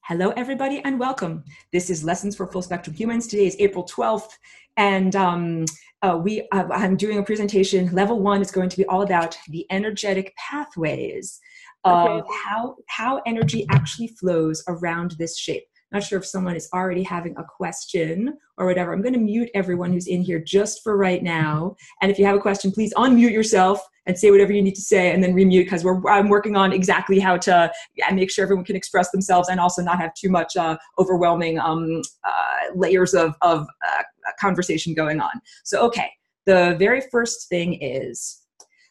Hello, everybody, and welcome. This is Lessons for Full Spectrum Humans. Today is April 12th, and I'm doing a presentation. Level 1 is going to be all about the energetic pathways of how energy actually flows around this shape. Not sure if someone is already having a question or whatever. I'm going to mute everyone who's in here just for right now. And if you have a question, please unmute yourself and say whatever you need to say, and then remute, because I'm working on exactly how to make sure everyone can express themselves and also not have too much overwhelming layers of conversation going on. So, okay, the very first thing is,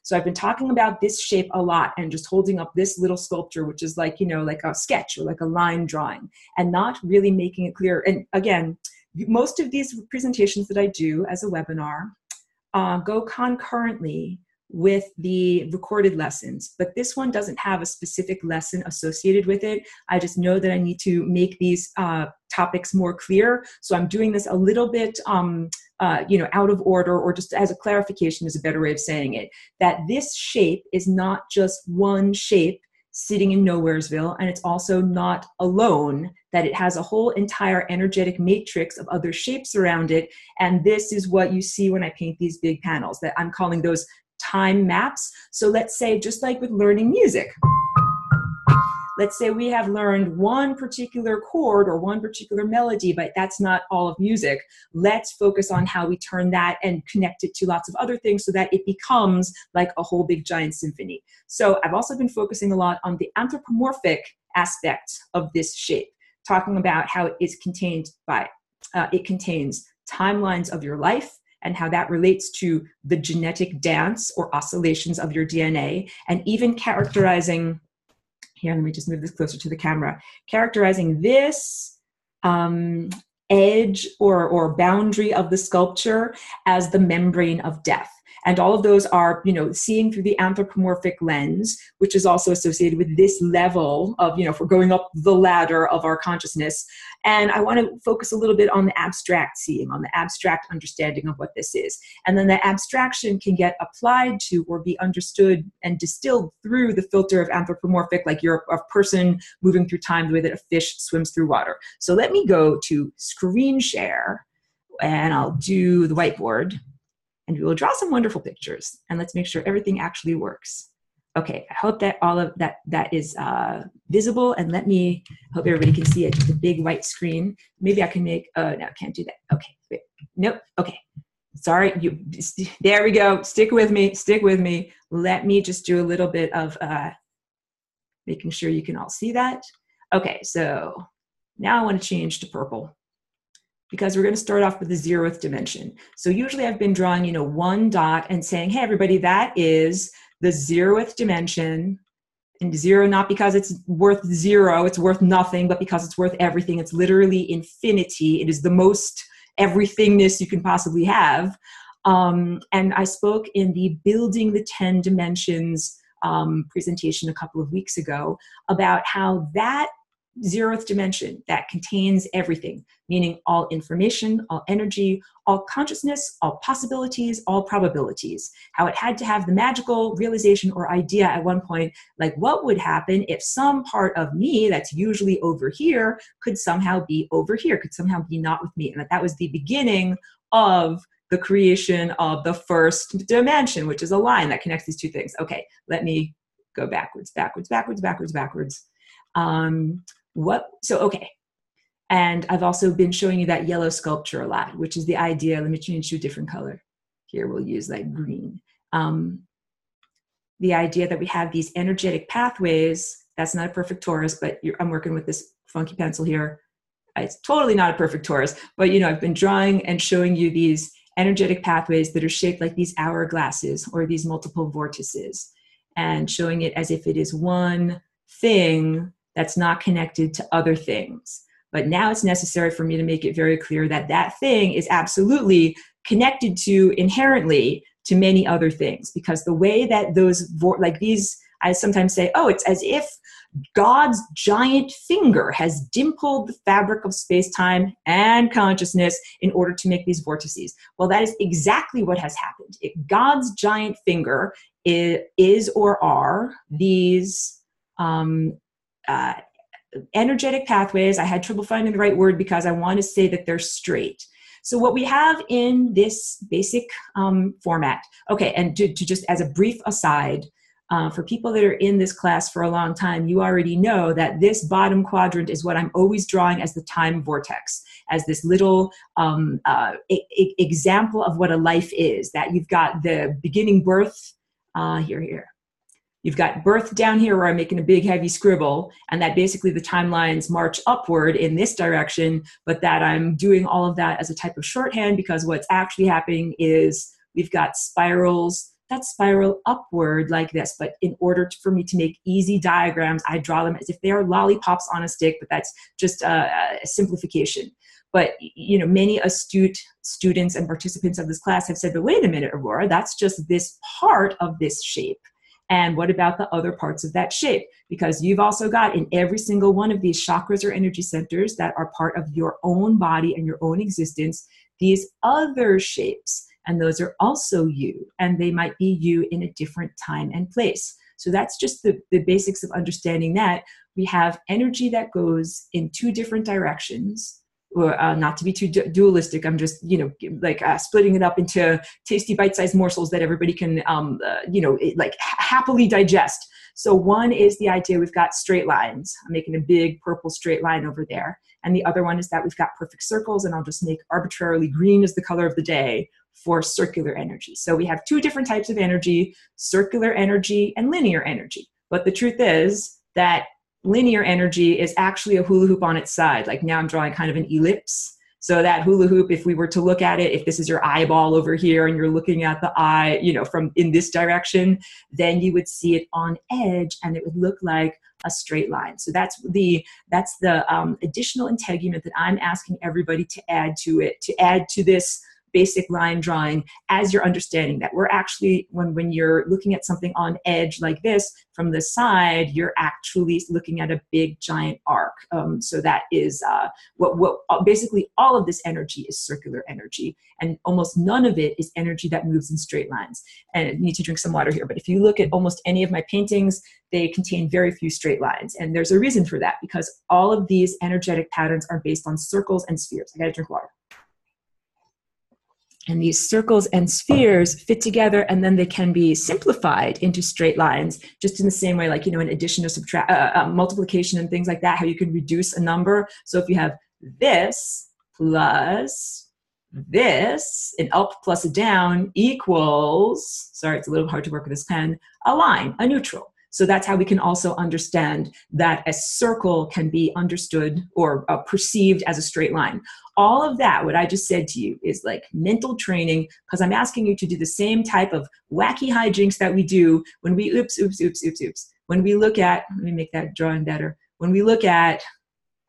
so I've been talking about this shape a lot and just holding up this little sculpture, which is like, like a sketch or like a line drawing, and not really making it clear. And again, most of these presentations that I do as a webinar go concurrently with the recorded lessons, but this one doesn't have a specific lesson associated with it. I just know that I need to make these topics more clear. So I'm doing this a little bit out of order, or just as a clarification is a better way of saying it, that this shape is not just one shape sitting in Nowheresville, and it's also not alone, that it has a whole entire energetic matrix of other shapes around it. And this is what you see when I paint these big panels, that I'm calling those time maps. So let's say, just like with learning music, let's say we have learned one particular chord or one particular melody, but that's not all of music. Let's focus on how we turn that and connect it to lots of other things so that it becomes like a whole big giant symphony. So I've also been focusing a lot on the anthropomorphic aspect of this shape, talking about how it is contained by, it contains timelines of your life, and how that relates to the genetic dance or oscillations of your DNA, and even characterizing, here, let me just move this closer to the camera, characterizing this edge or boundary of the sculpture as the membrane of death. And all of those are, seeing through the anthropomorphic lens, which is also associated with this level of, if we're going up the ladder of our consciousness. And I want to focus a little bit on the abstract seeing, on the abstract understanding of what this is. And then the abstraction can get applied to or be understood and distilled through the filter of anthropomorphic, like you're a person moving through time the way that a fish swims through water. So let me go to screen share, and I'll do the whiteboard. And we will draw some wonderful pictures, and let's make sure everything actually works. Okay, I hope that all of that is visible, and hope everybody can see it, just a big white screen. Maybe I can make, no, I can't do that. Okay, wait, nope, okay. Sorry, there we go, stick with me. Let me just do a little bit of making sure you can all see that. Okay, so now I want to change to purple, because we're going to start off with the 0th dimension. So usually I've been drawing, one dot and saying, hey, everybody, that is the 0th dimension. And 0, not because it's worth 0, it's worth nothing, but because it's worth everything. It's literally infinity. It is the most everythingness you can possibly have. And I spoke in the Building the 10 Dimensions presentation a couple of weeks ago about how that 0th dimension that contains everything, meaning all information, all energy, all consciousness, all possibilities, all probabilities, how it had to have the magical realization or idea at one point, like what would happen if some part of me that's usually over here could somehow be over here, could somehow be not with me. And that was the beginning of the creation of the 1st dimension, which is a line that connects these two things. Okay, let me go backwards. Okay. And I've also been showing you that yellow sculpture a lot, which is the idea. Let me change to a different color. Here, we'll use like green. The idea that we have these energetic pathways. That's not a perfect torus, but I'm working with this funky pencil here. It's totally not a perfect torus, but I've been drawing and showing you these energetic pathways that are shaped like these hourglasses or these multiple vortices, and showing it as if it is one thing that's not connected to other things. But now it's necessary for me to make it very clear that that thing is absolutely connected to, inherently, to many other things. Because the way that those, like these, I sometimes say, oh, it's as if God's giant finger has dimpled the fabric of space-time and consciousness in order to make these vortices. Well, that is exactly what has happened. God's giant finger is or are these energetic pathways. I had trouble finding the right word because I want to say that they're straight. So what we have in this basic format, okay, and to just as a brief aside, for people that are in this class for a long time, you already know that this bottom quadrant is what I'm always drawing as the time vortex, as this little example of what a life is, that you've got the beginning birth, here. You've got birth down here where I'm making a big heavy scribble, and that basically the timelines march upward in this direction, but that I'm doing all of that as a type of shorthand because what's actually happening is we've got spirals that spiral upward like this. But in order for me to make easy diagrams, I draw them as if they are lollipops on a stick, but that's just a simplification. But you know, many astute students and participants of this class have said, but wait a minute, Aurora, that's just this part of this shape. And what about the other parts of that shape? Because you've also got in every single one of these chakras or energy centers that are part of your own body and your own existence, these other shapes. And those are also you, and they might be you in a different time and place. So that's just the basics of understanding that. We have energy that goes in two different directions, or not to be too dualistic, I'm just, you know, like splitting it up into tasty bite-sized morsels that everybody can, you know, like happily digest. So one is the idea we've got straight lines. I'm making a big purple straight line over there. And the other one is that we've got perfect circles, and I'll just make arbitrarily green as the color of the day for circular energy. So we have two different types of energy, circular energy and linear energy. But the truth is that linear energy is actually a hula hoop on its side. Like now I'm drawing kind of an ellipse. So that hula hoop, if we were to look at it, if this is your eyeball over here and you're looking at the eye, you know, from in this direction, then you would see it on edge and it would look like a straight line. So that's the additional entanglement that I'm asking everybody to add to it, to add to this basic line drawing as you're understanding that we're actually, when you're looking at something on edge like this from the side, you're actually looking at a big giant arc. So that is what basically all of this energy is circular energy, and almost none of it is energy that moves in straight lines. And I need to drink some water here, but if you look at almost any of my paintings, they contain very few straight lines. And there's a reason for that, because all of these energetic patterns are based on circles and spheres. I gotta drink water. And these circles and spheres fit together, and then they can be simplified into straight lines, just in the same way, like, you know, in addition to multiplication and things like that, how you can reduce a number. So if you have this plus this, an up plus a down equals, sorry, it's a little hard to work with this pen, a line, a neutral. So that's how we can also understand that a circle can be understood or perceived as a straight line. All of that, what I just said to you, is like mental training, because I'm asking you to do the same type of wacky hijinks that we do when we, oops. When we look at, let me make that drawing better. When we look at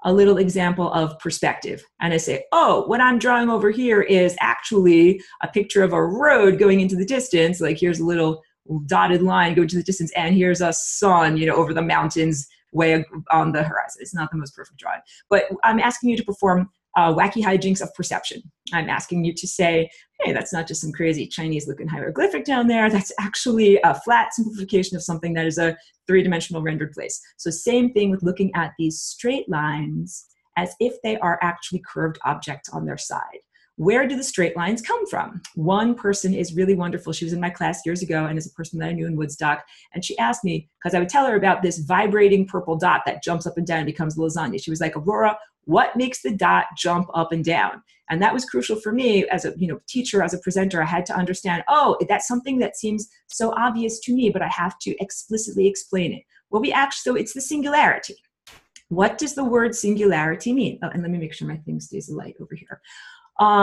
a little example of perspective, and I say, oh, what I'm drawing over here is actually a picture of a road going into the distance. Like here's a little dotted line going to the distance, and here's a sun, you know, over the mountains way on the horizon. It's not the most perfect drawing, but I'm asking you to perform wacky hijinks of perception. I'm asking you to say, hey, that's not just some crazy Chinese looking hieroglyphic down there. That's actually a flat simplification of something that is a three-dimensional rendered place. So same thing with looking at these straight lines as if they are actually curved objects on their side. Where do the straight lines come from? One person is really wonderful. She was in my class years ago and is a person that I knew in Woodstock. And she asked me, because I would tell her about this vibrating purple dot that jumps up and down and becomes lasagna. She was like, Aurora, what makes the dot jump up and down? And that was crucial for me as a teacher, as a presenter. I had to understand, oh, that's something that seems so obvious to me, but I have to explicitly explain it. Well, so it's the singularity. What does the word singularity mean? Oh, and let me make sure my thing stays alight over here.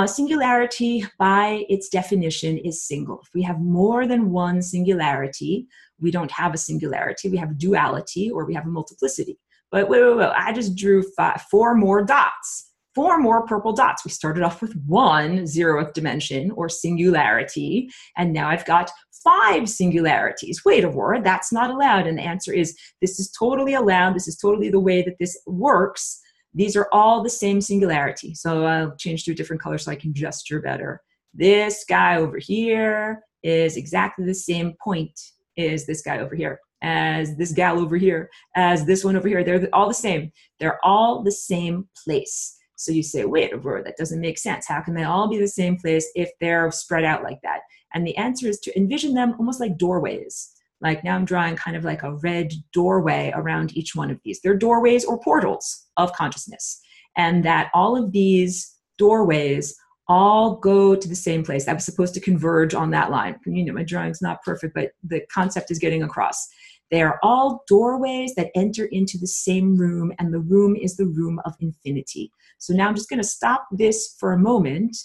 Singularity, by its definition, is single. If we have more than one singularity, we don't have a singularity. We have a duality, or we have a multiplicity. But wait, I just drew four more dots. 4 more purple dots. We started off with 1 zeroth dimension, or singularity, and now I've got 5 singularities. Wait, Aurora, that's not allowed. And the answer is, this is totally allowed. This is totally the way that this works. These are all the same singularity. So I'll change to a different color so I can gesture better. This guy over here is exactly the same point as this guy over here. as this gal over here, as this one over here. They're all the same. They're all the same place. So you say, wait, Aurora, that doesn't make sense. How can they all be the same place if they're spread out like that? And the answer is to envision them almost like doorways. Like now I'm drawing kind of like a red doorway around each one of these. They're doorways or portals of consciousness. And that all of these doorways all go to the same place. I was supposed to converge on that line. You know, my drawing's not perfect, but the concept is getting across. They are all doorways that enter into the same room, and the room is the room of infinity. So now I'm just going to stop this for a moment,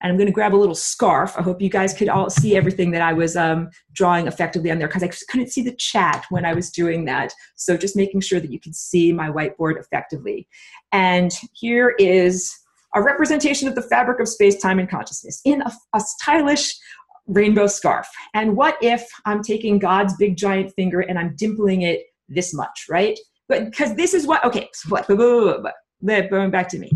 and I'm going to grab a little scarf. I hope you guys could all see everything that I was drawing effectively on there, because I couldn't see the chat when I was doing that. So just making sure that you can see my whiteboard effectively. And here is a representation of the fabric of space, time, and consciousness in a stylish rainbow scarf. And what if I'm taking God's big giant finger and I'm dimpling it this much, right? But because this is what, okay, going back to me.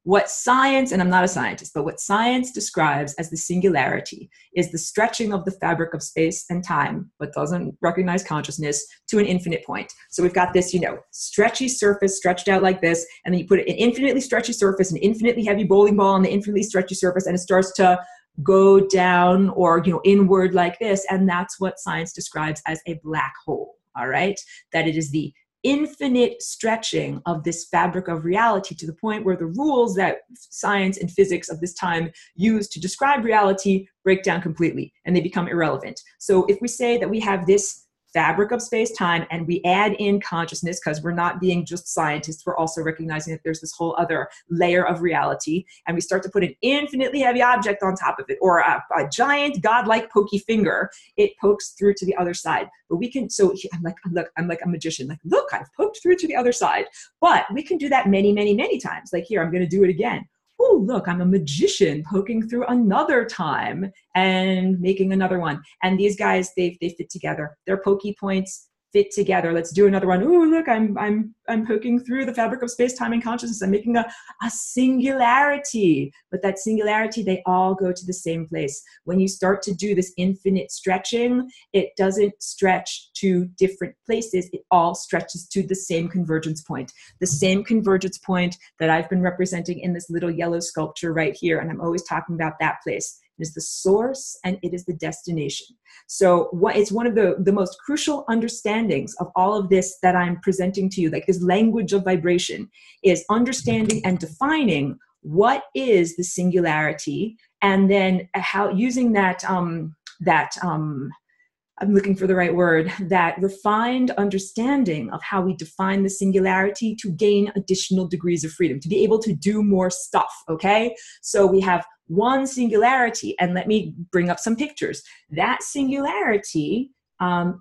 What science, and I'm not a scientist, but what science describes as the singularity is the stretching of the fabric of space and time, but doesn't recognize consciousness, to an infinite point. So we've got this, you know, stretchy surface stretched out like this, and then you put an infinitely stretchy surface, an infinitely heavy bowling ball on the infinitely stretchy surface, and it starts to go down or, you know, inward like this. And that's what science describes as a black hole, all right? That it is the infinite stretching of this fabric of reality to the point where the rules that science and physics of this time use to describe reality break down completely and they become irrelevant. So if we say that we have this fabric of space-time and we add in consciousness, because we're not being just scientists, we're also recognizing that there's this whole other layer of reality, and we start to put an infinitely heavy object on top of it, or a giant godlike pokey finger, it pokes through to the other side. But we can, so I'm like a magician, like, look, I've poked through to the other side. But we can do that many, many, many times. Like here, I'm going to do it again. Oh, look, I'm a magician poking through another time and making another one. And these guys, they fit together. Their pokey points fit together. Let's do another one. Oh, look, I'm poking through the fabric of space, time, and consciousness. I'm making a singularity. But that singularity, they all go to the same place. When you start to do this infinite stretching, it doesn't stretch to different places. It all stretches to the same convergence point. The same convergence point that I've been representing in this little yellow sculpture right here. And I'm always talking about that place. It is the source and it is the destination. So it's one of the most crucial understandings of all of this that I'm presenting to you, like this language of vibration, is understanding and defining what is the singularity, and then how using that, I'm looking for the right word, that refined understanding of how we define the singularity to gain additional degrees of freedom, to be able to do more stuff, okay? So we have one singularity, and let me bring up some pictures. That singularity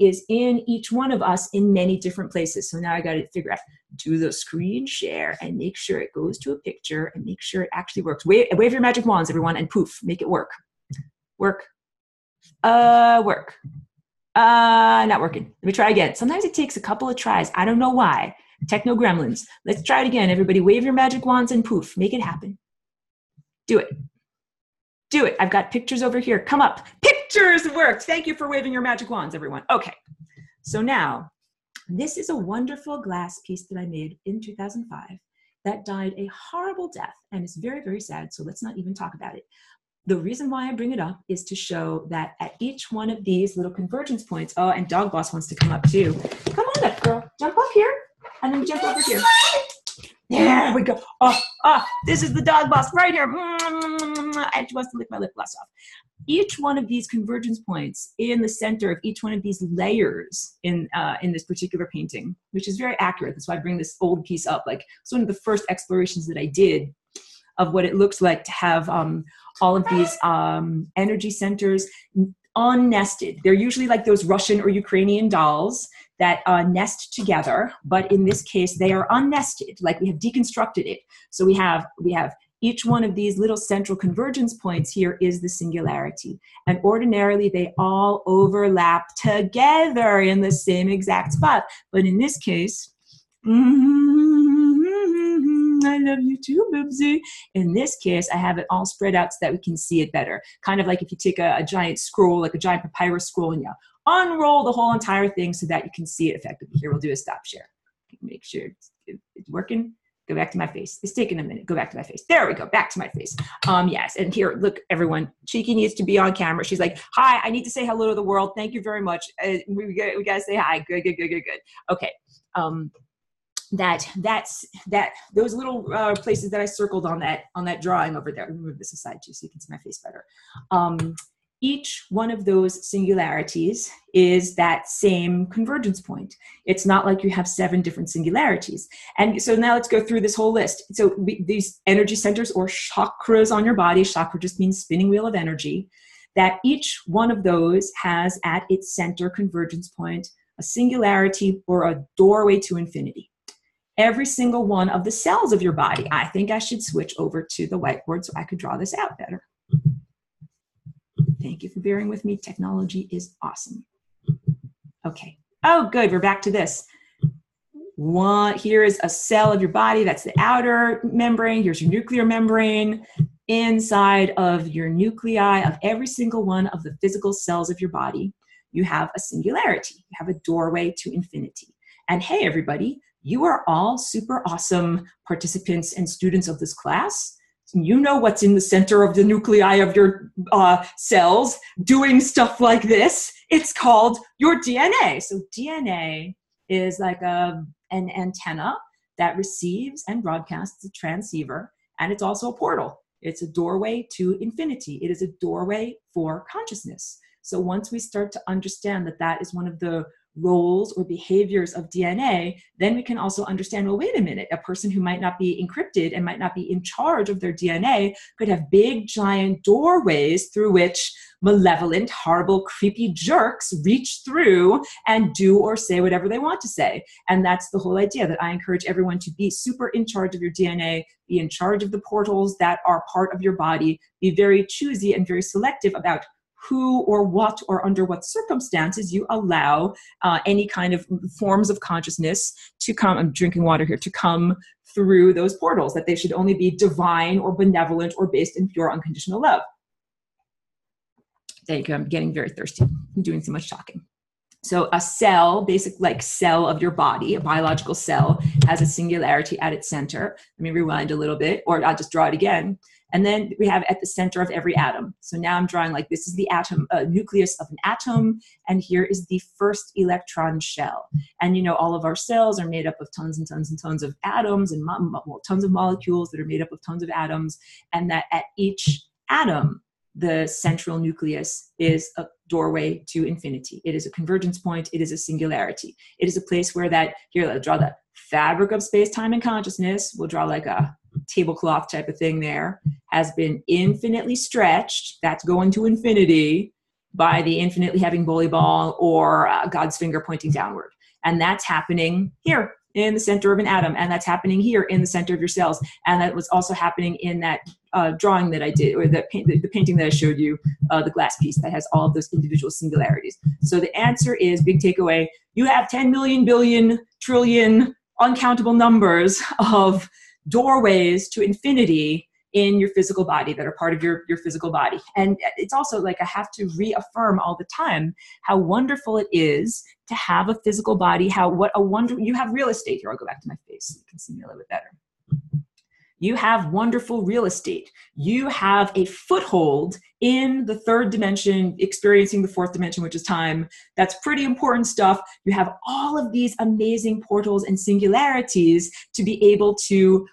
is in each one of us in many different places. So now I got to figure out, do the screen share and make sure it goes to a picture and make sure it actually works. Wave your magic wands, everyone, and poof, make it work. Work. Work. Not working. Let me try again. Sometimes it takes a couple of tries. I don't know why. Techno gremlins. Let's try it again. Everybody wave your magic wands and poof, make it happen. Do it. Do it. I've got pictures over here. Come up. Pictures worked. Thank you for waving your magic wands, everyone. Okay. So now, this is a wonderful glass piece that I made in 2005 that died a horrible death, and it's very, very sad, so let's not even talk about it. The reason why I bring it up is to show that at each one of these little convergence points, oh, and Dog Boss wants to come up too. Come on up, girl. Jump up here, and then jump over here. There we go. Oh, this is the Dog Boss right here. And she wants to lick my lip gloss off. Each one of these convergence points in the center of each one of these layers in this particular painting, which is very accurate. That's why I bring this old piece up. Like, it's one of the first explorations that I did of what it looks like to have all of these energy centers unnested. They're usually like those Russian or Ukrainian dolls that nest together, but in this case, they are unnested, like we have deconstructed it. So we have each one of these little central convergence points here is the singularity. And ordinarily, they all overlap together in the same exact spot. But in this case, I love you too, Boobsy. In this case, I have it all spread out so that we can see it better. Kind of like if you take a giant scroll, like a giant papyrus scroll, and you unroll the whole entire thing so that you can see it effectively. Here, we'll do a stop share. Make sure it's working. Go back to my face. It's taking a minute. Go back to my face. There we go. Back to my face. Yes. And here, look, everyone. Cheeky needs to be on camera. She's like, "Hi, I need to say hello to the world. Thank you very much. We got to say hi. Good. Okay. Those little places that I circled on that drawing over there. I'll move this aside too, so you can see my face better. Each one of those singularities is that same convergence point. It's not like you have 7 different singularities. And so now let's go through this whole list. So these energy centers or chakras on your body, chakra just means spinning wheel of energy, that each one of those has at its center convergence point a singularity or a doorway to infinity. Every single one of the cells of your body. I think I should switch over to the whiteboard so I could draw this out better. Thank you for bearing with me. Technology is awesome. Okay. Oh, good. We're back to this. Here is a cell of your body. That's the outer membrane. Here's your nuclear membrane. Inside of your nuclei of every single one of the physical cells of your body, you have a singularity. You have a doorway to infinity. And hey, everybody, you are all super awesome participants and students of this class. You know what's in the center of the nuclei of your cells doing stuff like this. It's called your DNA. So DNA is like an antenna that receives and broadcasts a transceiver, and it's also a portal. It's a doorway to infinity. It is a doorway for consciousness. So once we start to understand that that is one of the roles or behaviors of DNA, then we can also understand, well, wait a minute, a person who might not be encrypted and might not be in charge of their DNA could have big, giant doorways through which malevolent, horrible, creepy jerks reach through and do or say whatever they want to say. And that's the whole idea, that I encourage everyone to be super in charge of your DNA, be in charge of the portals that are part of your body, be very choosy and very selective about who or what or under what circumstances you allow any kind of forms of consciousness to come, I'm drinking water here, to come through those portals, that they should only be divine or benevolent or based in pure unconditional love. Thank you, I'm getting very thirsty. I'm doing so much talking. So a cell, basic like cell of your body, a biological cell, has a singularity at its center. Let me rewind a little bit, or I'll just draw it again. And then we have at the center of every atom. So now I'm drawing like this is the atom, nucleus of an atom, and here is the first electron shell. And you know, all of our cells are made up of tons and tons and tons of atoms and tons of molecules that are made up of tons of atoms, and that at each atom, the central nucleus is a doorway to infinity. It is a convergence point. It is a singularity. It is a place where that, here, let's draw the fabric of space, time, and consciousness. We'll draw like a tablecloth type of thing there, has been infinitely stretched. That's going to infinity by the infinitely having bully ball or God's finger pointing downward. And that's happening here in the center of an atom. And that's happening here in the center of your cells. And that was also happening in that drawing that I did, or the painting that I showed you, the glass piece that has all of those individual singularities. So the answer is, big takeaway, you have 10 million, billion, trillion, uncountable numbers of doorways to infinity in your physical body that are part of your physical body. And it's also like I have to reaffirm all the time how wonderful it is to have a physical body, you have real estate. Here, I'll go back to my face so you can see me a little bit better. You have wonderful real estate. You have a foothold in the third dimension, experiencing the fourth dimension, which is time. That's pretty important stuff. You have all of these amazing portals and singularities to be able to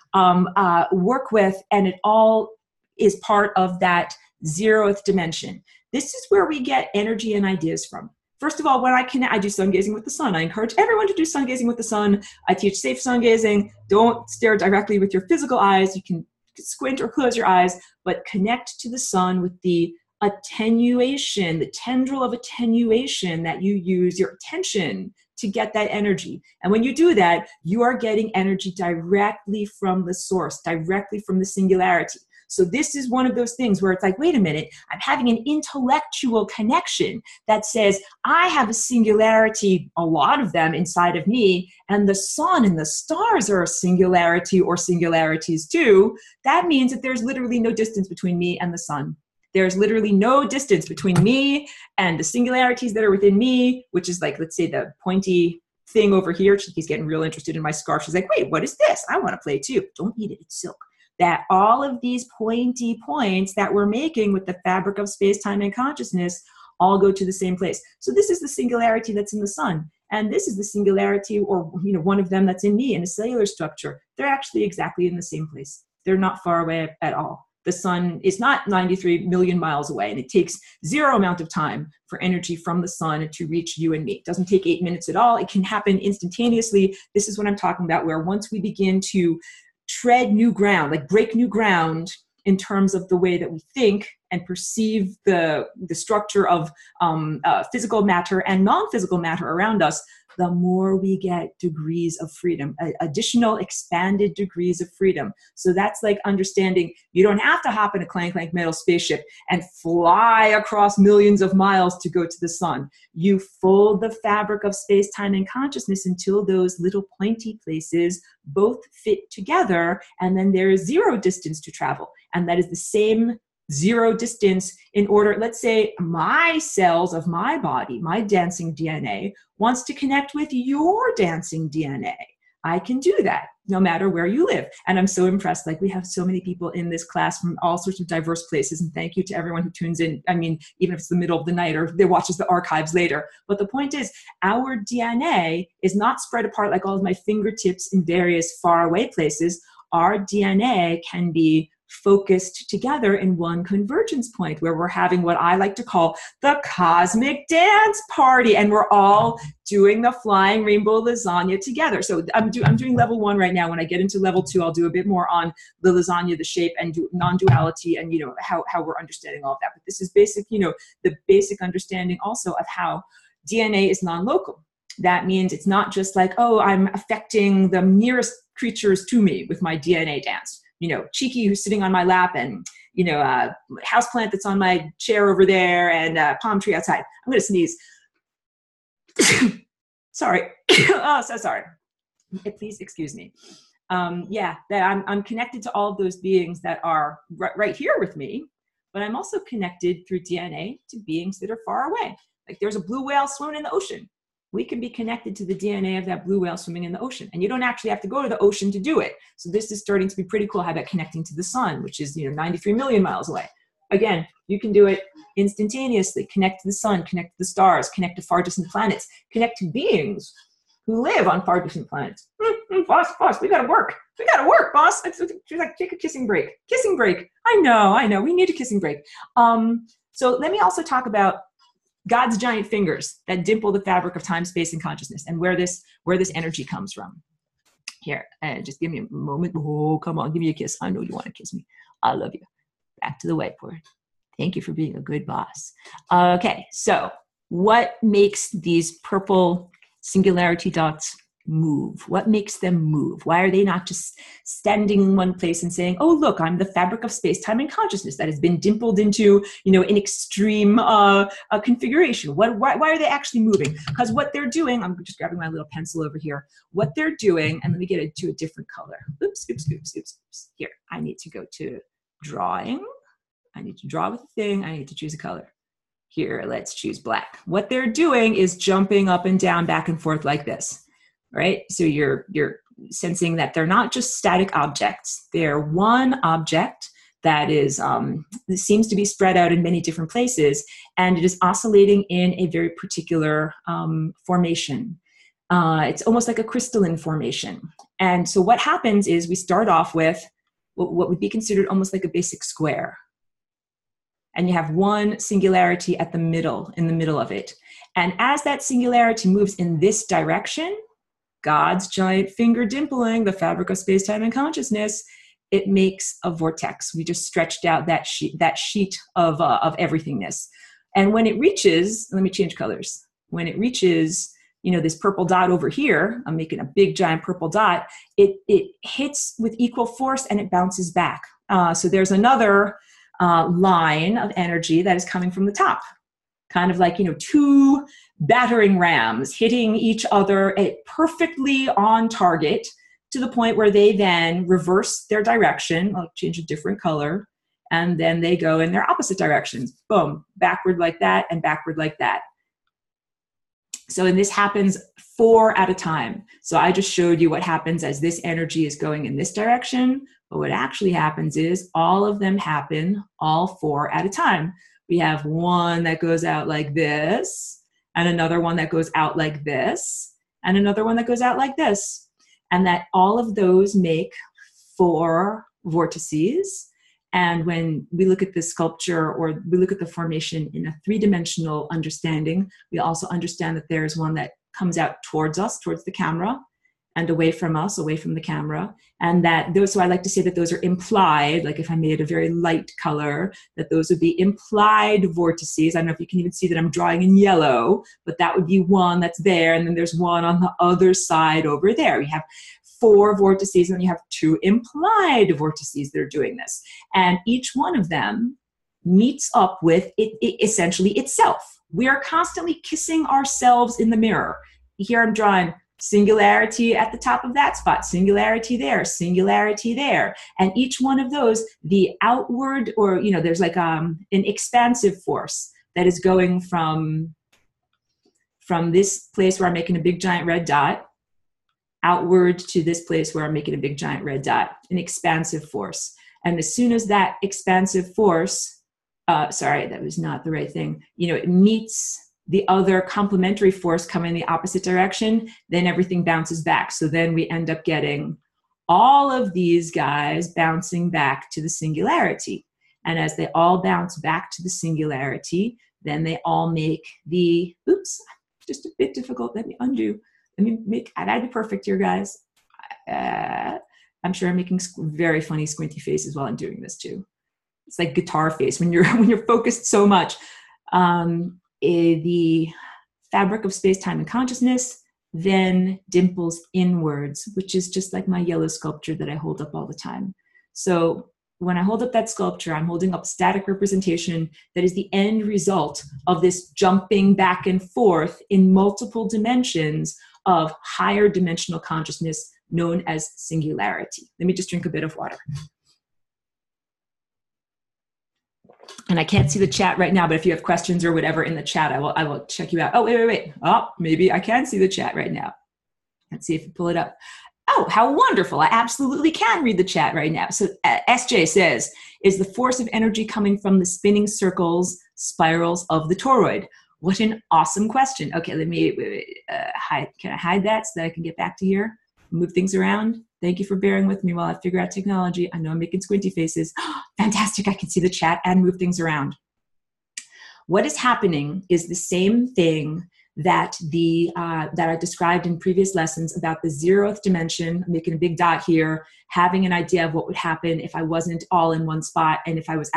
work with, and it all is part of that zeroth dimension. This is where we get energy and ideas from. First of all, when I do sun gazing with the sun. I encourage everyone to do sun gazing with the sun. I teach safe sun gazing. Don't stare directly with your physical eyes. You can squint or close your eyes, but connect to the sun with the attenuation, the tendril of attenuation that you use your attention to get that energy. And when you do that, you are getting energy directly from the source, directly from the singularity. So this is one of those things where it's like, wait a minute, I'm having an intellectual connection that says, I have a singularity, a lot of them inside of me, and the sun and the stars are a singularity or singularities too. That means that there's literally no distance between me and the sun. There's literally no distance between me and the singularities that are within me, which is like, let's say the pointy thing over here. He's getting real interested in my scarf. She's like, wait, what is this? I want to play too. Don't eat it, it's silk. That all of these pointy points that we're making with the fabric of space, time, and consciousness all go to the same place. So this is the singularity that's in the sun. And this is the singularity, or one of them that's in me in a cellular structure. They're actually exactly in the same place. They're not far away at all. The sun is not 93 million miles away, and it takes zero amount of time for energy from the sun to reach you and me. It doesn't take 8 minutes at all. It can happen instantaneously. This is what I'm talking about, where once we begin to tread new ground, like break new ground in terms of the way that we think and perceive the structure of physical matter and non-physical matter around us, the more we get degrees of freedom, additional expanded degrees of freedom. So that's like understanding you don't have to hop in a clank metal spaceship and fly across millions of miles to go to the sun. You fold the fabric of space, time, and consciousness until those little pointy places both fit together, and then there is zero distance to travel. And that is the same zero distance in order, let's say my cells of my body, my dancing DNA wants to connect with your dancing DNA. I can do that no matter where you live. And I'm so impressed. Like, we have so many people in this class from all sorts of diverse places. And thank you to everyone who tunes in. I mean, even if it's the middle of the night or they watches the archives later. But the point is, our DNA is not spread apart like all of my fingertips in various faraway places. Our DNA can be focused together in one convergence point where we're having what I like to call the cosmic dance party, and we're all doing the flying rainbow lasagna together. So I'm doing level 1 right now. When I get into level 2, I'll do a bit more on the lasagna, the shape, and non-duality, and how we're understanding all of that. But this is basic, the basic understanding also of how DNA is non-local. That means it's not just like, oh, I'm affecting the nearest creatures to me with my DNA dance. Cheeky who's sitting on my lap, and, houseplant that's on my chair over there, and palm tree outside. I'm going to sneeze. Sorry. Oh, so sorry. Please excuse me. That I'm connected to all of those beings that are right here with me, but I'm also connected through DNA to beings that are far away. Like, there's a blue whale swimming in the ocean. We can be connected to the DNA of that blue whale swimming in the ocean. And you don't actually have to go to the ocean to do it. So this is starting to be pretty cool. How about connecting to the sun, which is 93 million miles away? Again, you can do it instantaneously. Connect to the sun, connect to the stars, connect to far distant planets, connect to beings who live on far distant planets. Boss, we gotta work. We gotta work, boss. She's like, take a kissing break. Kissing break. I know. We need a kissing break. So let me also talk about God's giant fingers that dimple the fabric of time, space, and consciousness, and where this energy comes from. Here, just give me a moment. Oh, come on, give me a kiss. I know you want to kiss me. I love you. Back to the whiteboard. Thank you for being a good boss. Okay, so what makes these purple singularity dots move? What makes them move? Why are they not just standing in one place and saying, oh, look, I'm the fabric of space, time, and consciousness that has been dimpled into, an extreme configuration? Why are they actually moving? Because what they're doing, I'm just grabbing my little pencil over here. What they're doing, and let me get it to a different color. Oops. Here, I need to go to drawing. I need to draw with the thing. I need to choose a color. Here, let's choose black. What they're doing is jumping up and down, back and forth like this. Right? So you're sensing that they're not just static objects. They're one object that seems to be spread out in many different places, and it is oscillating in a very particular formation. It's almost like a crystalline formation. And so what happens is we start off with what would be considered almost like a basic square. And you have one singularity in the middle of it. And as that singularity moves in this direction, God's giant finger dimpling the fabric of space, time, and consciousness, it makes a vortex. We just stretched out that sheet of everythingness. And when it reaches, let me change colors. When it reaches, this purple dot over here, I'm making a big giant purple dot, it hits with equal force and it bounces back. So there's another line of energy that is coming from the top. Kind of like, two battering rams hitting each other perfectly on target to the point where they then reverse their direction. I'll change a different color. and then they go in their opposite directions. Boom, backward like that and backward like that. So, and this happens 4 at a time. So I just showed you what happens as this energy is going in this direction. But what actually happens is all of them happen all 4 at a time. We have one that goes out like this, and another one that goes out like this, and another one that goes out like this. And that all of those make 4 vortices. And when we look at the sculpture, or we look at the formation in a 3-dimensional understanding, we also understand that there's one that comes out towards us, towards the camera, and away from us, away from the camera. And that those, so I like to say that those are implied, like if I made a very light color, that those would be implied vortices. I don't know if you can even see that I'm drawing in yellow, but that would be one that's there. And then there's one on the other side over there. We have 4 vortices, and then you have 2 implied vortices that are doing this. And each one of them meets up with it essentially itself. We are constantly kissing ourselves in the mirror. Here I'm drawing singularity at the top of that spot, singularity there, singularity there. And each one of those, the outward, or, you know, there's like an expansive force that is going from this place where I'm making a big giant red dot outward to this place where I'm making a big giant red dot, an expansive force. And as soon as that expansive force, sorry, that was not the right thing, you know, it meets the other complementary force coming in the opposite direction, then everything bounces back. So then we end up getting all of these guys bouncing back to the singularity. And as they all bounce back to the singularity, then they all make the, oops, just a bit difficult, let me undo. I gotta be perfect here, guys. I'm sure I'm making very funny squinty faces while I'm doing this too. It's like guitar face when you're focused so much. The fabric of space, time, and consciousness then dimples inwards, which is just like my yellow sculpture that I hold up all the time. So when I hold up that sculpture, I'm holding up static representation that is the end result of this jumping back and forth in multiple dimensions of higher dimensional consciousness known as singularity. Let me just drink a bit of water. And I can't see the chat right now, but if you have questions or whatever in the chat, I will check you out. Oh, wait. Oh, maybe I can see the chat right now. Let's see if you pull it up. Oh, how wonderful. I absolutely can read the chat right now. So SJ says, is the force of energy coming from the spinning circles, spirals of the toroid? What an awesome question. Okay, let me hide. Can I hide that so that I can get back to here? Move things around. Thank you for bearing with me while I figure out technology. I know I'm making squinty faces. Fantastic, I can see the chat and move things around. What is happening is the same thing that I described in previous lessons about the 0th dimension. I'm making a big dot here, having an idea of what would happen if I wasn't all in one spot and if I was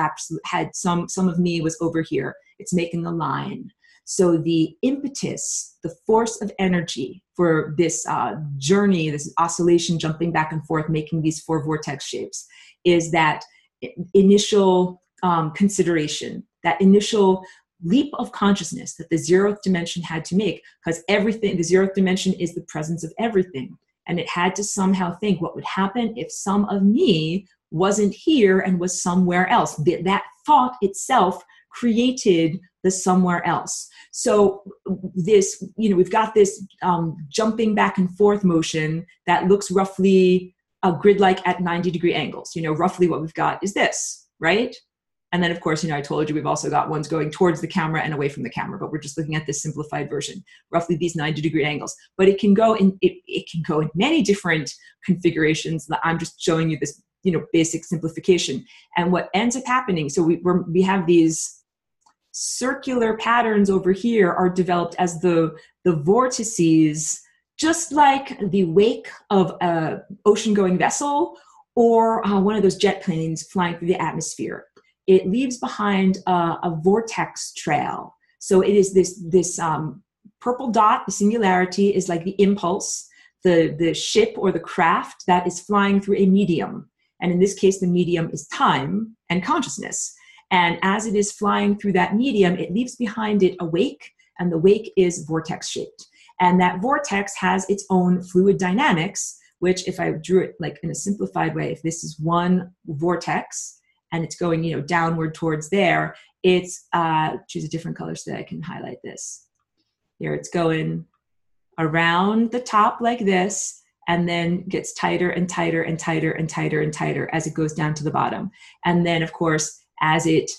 had some of me was over here. It's making a line. So the impetus, the force of energy for this journey, this oscillation, jumping back and forth, making these 4 vortex shapes, is that initial consideration, that initial leap of consciousness that the 0th dimension had to make, because everything, the 0th dimension is the presence of everything. And it had to somehow think what would happen if some of me wasn't here and was somewhere else. That thought itself created the somewhere else. So this, you know, we've got this jumping back and forth motion that looks roughly grid-like at 90-degree angles. You know, roughly what we've got is this, right? And then, of course, you know, I told you we've also got ones going towards the camera and away from the camera, but we're just looking at this simplified version, roughly these 90-degree angles. But it can go in, it can go in many different configurations. I'm just showing you this, you know, basic simplification. And what ends up happening, so we have these circular patterns over here are developed as the vortices, just like the wake of an ocean-going vessel or one of those jet planes flying through the atmosphere. It leaves behind a vortex trail. So it is this purple dot, the singularity, is like the impulse, the ship or the craft that is flying through a medium. And in this case, the medium is time and consciousness. And as it is flying through that medium, it leaves behind it a wake, and the wake is vortex shaped. And that vortex has its own fluid dynamics, which if I drew it like in a simplified way, if this is one vortex, and it's going, you know, downward towards there. It's, choose a different color so that I can highlight this. Here it's going around the top like this, and then gets tighter and tighter and tighter and tighter and tighter as it goes down to the bottom. And then, of course, as it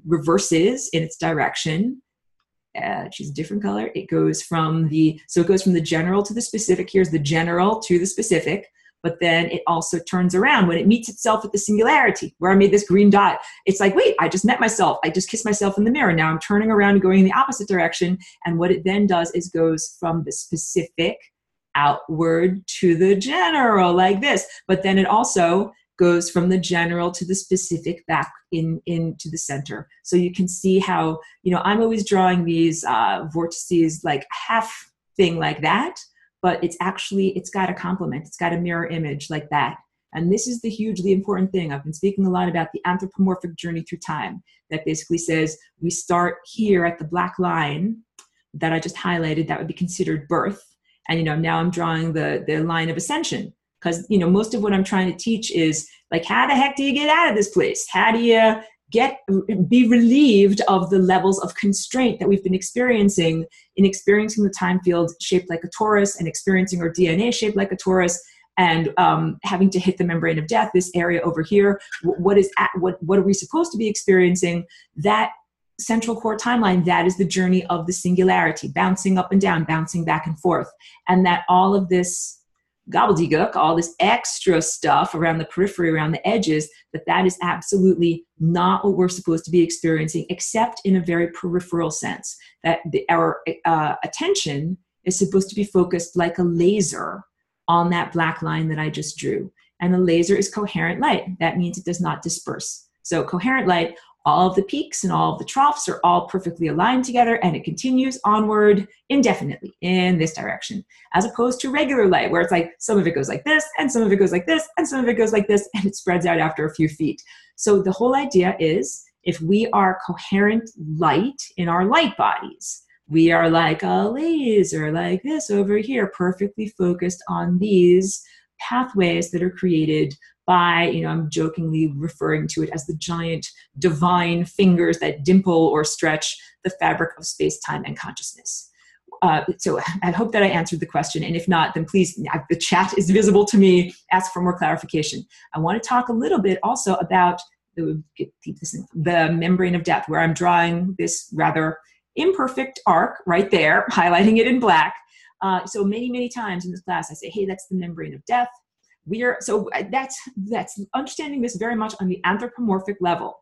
reverses in its direction, choose a different color, it goes from the, so it goes from the general to the specific. Here's the general to the specific, but then it also turns around when it meets itself at the singularity, where I made this green dot. It's like, wait, I just met myself. I just kissed myself in the mirror. Now I'm turning around and going in the opposite direction. And what it then does is goes from the specific outward to the general like this. But then it also goes from the general to the specific back into the center. So you can see how, you know, I'm always drawing these vortices like half thing like that, but it's actually, it's got a complement. It's got a mirror image like that. And this is the hugely important thing. I've been speaking a lot about the anthropomorphic journey through time that basically says we start here at the black line that I just highlighted. That would be considered birth. And, you know, now I'm drawing the line of ascension. Because, you know, most of what I'm trying to teach is like, how the heck do you get out of this place? How do you be relieved of the levels of constraint that we've been experiencing in experiencing the time field shaped like a torus and experiencing our DNA shaped like a torus, and having to hit the membrane of death, this area over here? What are we supposed to be experiencing? That central core timeline, that is the journey of the singularity, bouncing up and down, bouncing back and forth. And that all of this gobbledygook, all this extra stuff around the periphery, around the edges, that is absolutely not what we're supposed to be experiencing, except in a very peripheral sense, that our attention is supposed to be focused like a laser on that black line that I just drew. And a laser is coherent light. That means it does not disperse. So coherent light, all of the peaks and all of the troughs are all perfectly aligned together, and it continues onward indefinitely in this direction, as opposed to regular light, where it's like some of it goes like this, and some of it goes like this, and some of it goes like this, and it spreads out after a few feet. So the whole idea is, if we are coherent light in our light bodies, we are like a laser like this over here, perfectly focused on these pathways that are created by, you know, I'm jokingly referring to it as the giant divine fingers that dimple or stretch the fabric of space, time, and consciousness. So I hope that I answered the question. And if not, then please, the chat is visible to me. Ask for more clarification. I want to talk a little bit also about the membrane of death, where I'm drawing this rather imperfect arc right there, highlighting it in black. So many times in this class, I say, hey, that's the membrane of death. So that's understanding this very much on the anthropomorphic level.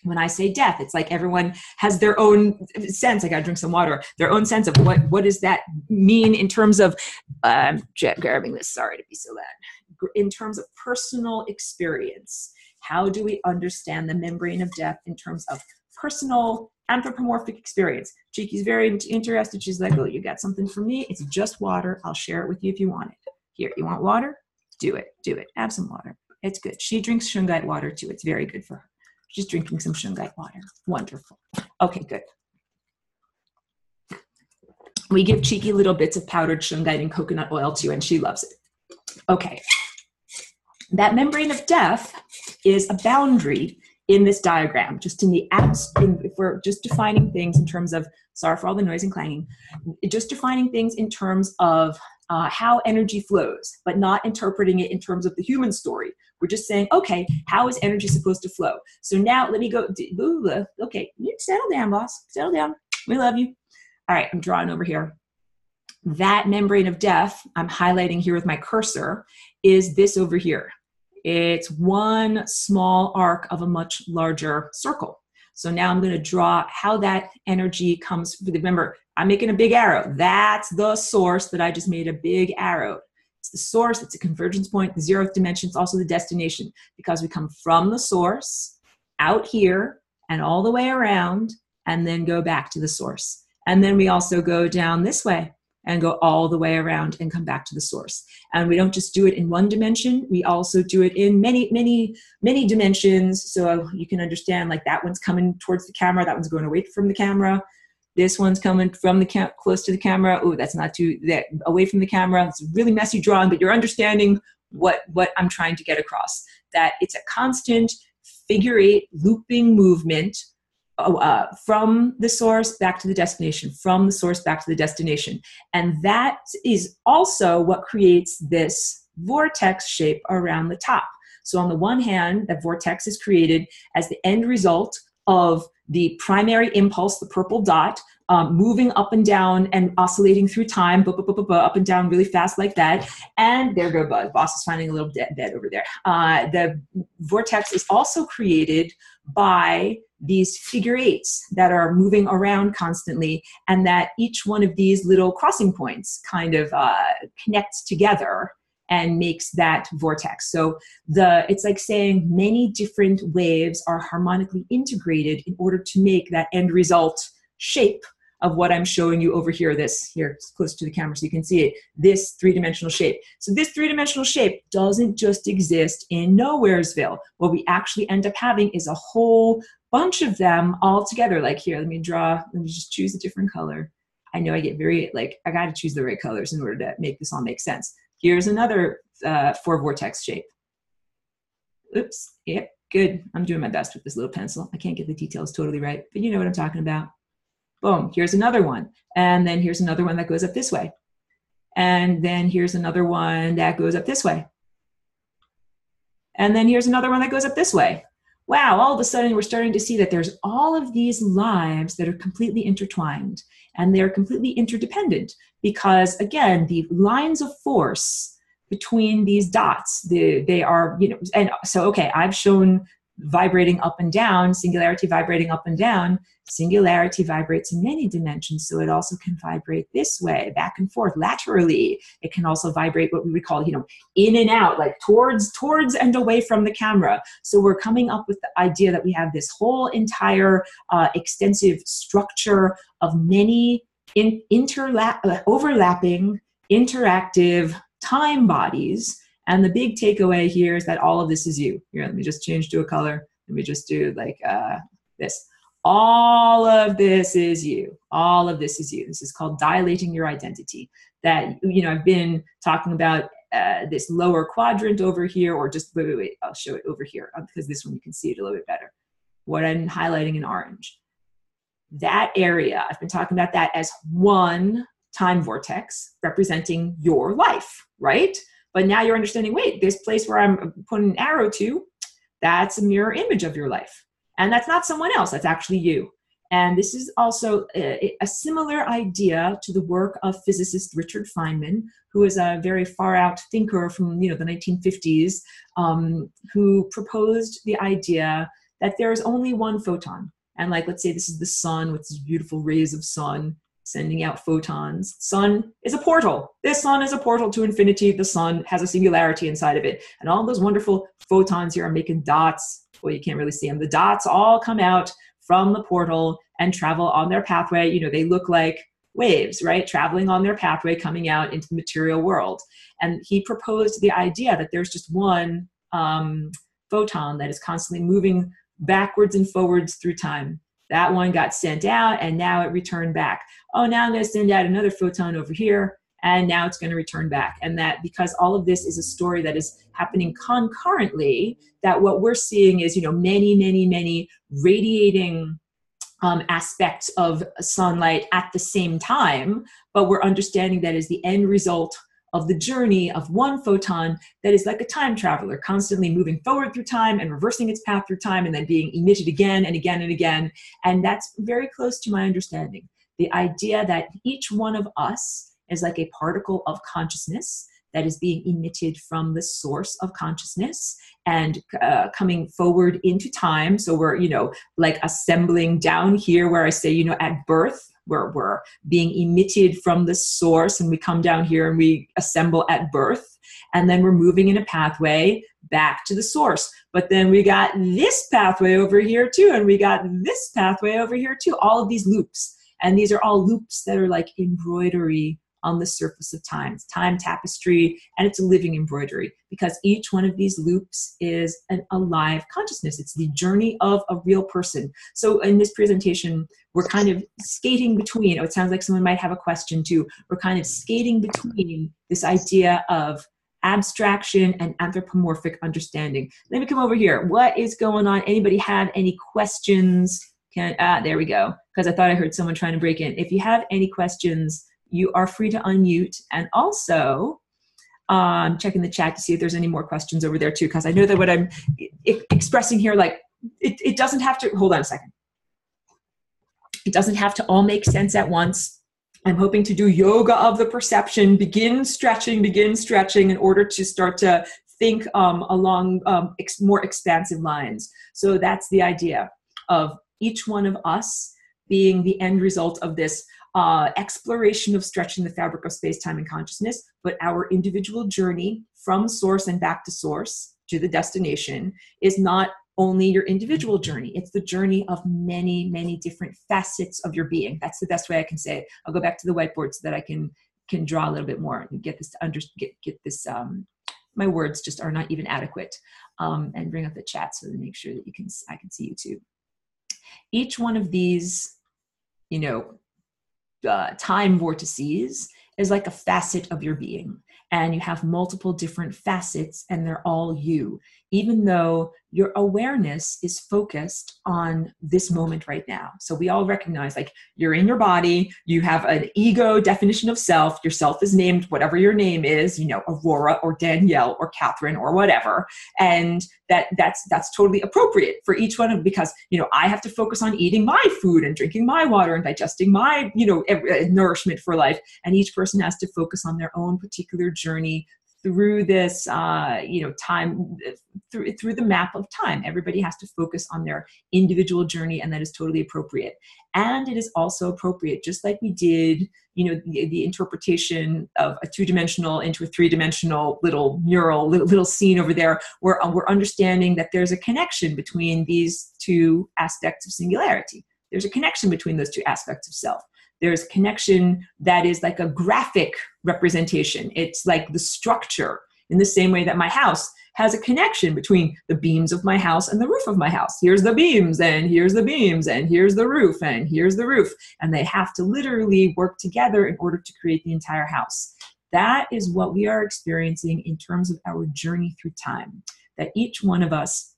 When I say death, it's like everyone has their own sense. I got to drink some water. Their own sense of what does that mean in terms of, grabbing this, sorry to be so loud, in terms of personal experience. How do we understand the membrane of death in terms of personal anthropomorphic experience? Cheeky's very interested. She's like, oh, you got something for me? It's just water. I'll share it with you if you want it. Here, you want water? Do it. Have some water. It's good. She drinks shungite water too. It's very good for her. She's drinking some shungite water. Wonderful. Okay, good. We give Cheeky little bits of powdered shungite and coconut oil too, and she loves it. Okay. That membrane of death is a boundary in this diagram, just in the if we're just defining things in terms of, sorry for all the noise and clanging, just defining things in terms of how energy flows, but not interpreting it in terms of the human story. We're just saying, okay, how is energy supposed to flow? So now let me go, okay, settle down, boss, settle down. We love you. All right, I'm drawing over here. That membrane of death, I'm highlighting here with my cursor, is this over here. It's one small arc of a much larger circle. So now I'm going to draw how that energy comes. Remember, I'm making a big arrow. That's the source that I just made a big arrow. It's the source. It's a convergence point. The 0th dimension is also the destination, because we come from the source out here and all the way around and then go back to the source. And then we also go down this way and go all the way around and come back to the source. And we don't just do it in one dimension, we also do it in many dimensions. So you can understand, like, that one's coming towards the camera, that one's going away from the camera. This one's coming from the close to the camera. Oh, that's not too, away from the camera. It's a really messy drawing, but you're understanding what I'm trying to get across. That it's a constant figure eight looping movement from the source back to the destination, from the source back to the destination. And that is also what creates this vortex shape around the top. So on the one hand, that vortex is created as the end result of the primary impulse, the purple dot, moving up and down and oscillating through time, up and down really fast like that. And there go Buzz. Boss is finding a little bed over there. The vortex is also created by these figure eights that are moving around constantly, and that each one of these little crossing points kind of connects together and makes that vortex. So it's like saying many different waves are harmonically integrated in order to make that end result shape of what I'm showing you over here. This here, it's close to the camera so you can see it, this three-dimensional shape. So this three-dimensional shape doesn't just exist in Nowheresville. What we actually end up having is a whole bunch of them all together. Like here, let me just choose a different color. I know I get very, I got to choose the right colors in order to make this all make sense. Here's another four vortex shape. Oops, yep, good. I'm doing my best with this little pencil. I can't get the details totally right, but you know what I'm talking about. Boom, here's another one. And then here's another one that goes up this way. And then here's another one that goes up this way. And then here's another one that goes up this way. Wow, all of a sudden we're starting to see that there's all of these lives that are completely intertwined, and they're completely interdependent because, again, the lines of force between these dots, they are, and so, okay, I've shown vibrating up and down, singularity vibrating up and down. Singularity vibrates in many dimensions, so it also can vibrate this way, back and forth, laterally. It can also vibrate what we would call, in and out, like towards and away from the camera. So we're coming up with the idea that we have this whole entire extensive structure of many overlapping, interactive time bodies. And the big takeaway here is that all of this is you. Here, let me just change to a color. Let me just do this. All of this is you. All of this is you. This is called dilating your identity. That, I've been talking about this lower quadrant over here, or just, wait, I'll show it over here because this one you can see it a little bit better. What I'm highlighting in orange. That area, I've been talking about that as one time vortex representing your life, right? But now you're understanding, wait, this place where I'm putting an arrow to, that's a mirror image of your life. And that's not someone else, that's actually you. And this is also a similar idea to the work of physicist Richard Feynman, who is a very far out thinker from the 1950s, who proposed the idea that there is only one photon. And let's say this is the sun with these beautiful rays of sun sending out photons. Sun is a portal. This sun is a portal to infinity. The sun has a singularity inside of it. And all those wonderful photons here are making dots. Well, you can't really see them. The dots all come out from the portal and travel on their pathway. They look like waves, right? Traveling on their pathway, coming out into the material world. And he proposed the idea that there's just one photon that is constantly moving backwards and forwards through time. That one got sent out and now it returned back. Oh, now I'm going to send out another photon over here and now it's going to return back. And that because all of this is a story that is happening concurrently, that what we're seeing is, many radiating aspects of sunlight at the same time, but we're understanding that is the end result of the journey of one photon that is like a time traveler, constantly moving forward through time and reversing its path through time and then being emitted again and again and again. And that's very close to my understanding. The idea that each one of us is like a particle of consciousness that is being emitted from the source of consciousness and coming forward into time. So we're, assembling down here where I say, at birth, where we're being emitted from the source and we come down here and we assemble at birth. And then we're moving in a pathway back to the source. But then we got this pathway over here too. And we got this pathway over here too. All of these loops. And these are all loops that are like embroidery on the surface of time. It's time tapestry, and it's a living embroidery because each one of these loops is an alive consciousness. It's the journey of a real person. So in this presentation, we're kind of skating between, it sounds like someone might have a question too. We're kind of skating between this idea of abstraction and anthropomorphic understanding. Let me come over here. What is going on? Anybody have any questions? There we go. Because I thought I heard someone trying to break in. If you have any questions, you are free to unmute. And also, checking the chat to see if there's any more questions over there too. Because I know that what I'm expressing here, like, it doesn't have to, hold on a second. It doesn't have to all make sense at once. I'm hoping to do yoga of the perception, begin stretching in order to start to think along more expansive lines. So that's the idea of each one of us being the end result of this exploration of stretching the fabric of space, time, and consciousness, but our individual journey from source and back to source to the destination is not only your individual journey. It's the journey of many, many different facets of your being. That's the best way I can say it. I'll go back to the whiteboard so that I can draw a little bit more and get this to get this. My words just are not even adequate. And bring up the chat so to make sure that I can see you too. Each one of these, time vortices is like a facet of your being. And you have multiple different facets and they're all you, even though your awareness is focused on this moment right now. So we all recognize, like, you're in your body, you have an ego definition of self, your self is named whatever your name is, Aurora or Danielle or Catherine or whatever. And that's totally appropriate for each one of, because, I have to focus on eating my food and drinking my water and digesting my, nourishment for life. And each person has to focus on their own particular journey through this, time, through the map of time. Everybody has to focus on their individual journey, and that is totally appropriate. And it is also appropriate, just like we did, the interpretation of a two-dimensional into a three-dimensional little mural, little scene over there, where we're understanding that there's a connection between these two aspects of singularity. There's a connection between those two aspects of self. There's a connection that is like a graphic representation. It's like the structure, in the same way that my house has a connection between the beams of my house and the roof of my house. Here's the beams, and here's the beams, and here's the roof, and here's the roof. And they have to literally work together in order to create the entire house. That is what we are experiencing in terms of our journey through time. That each one of us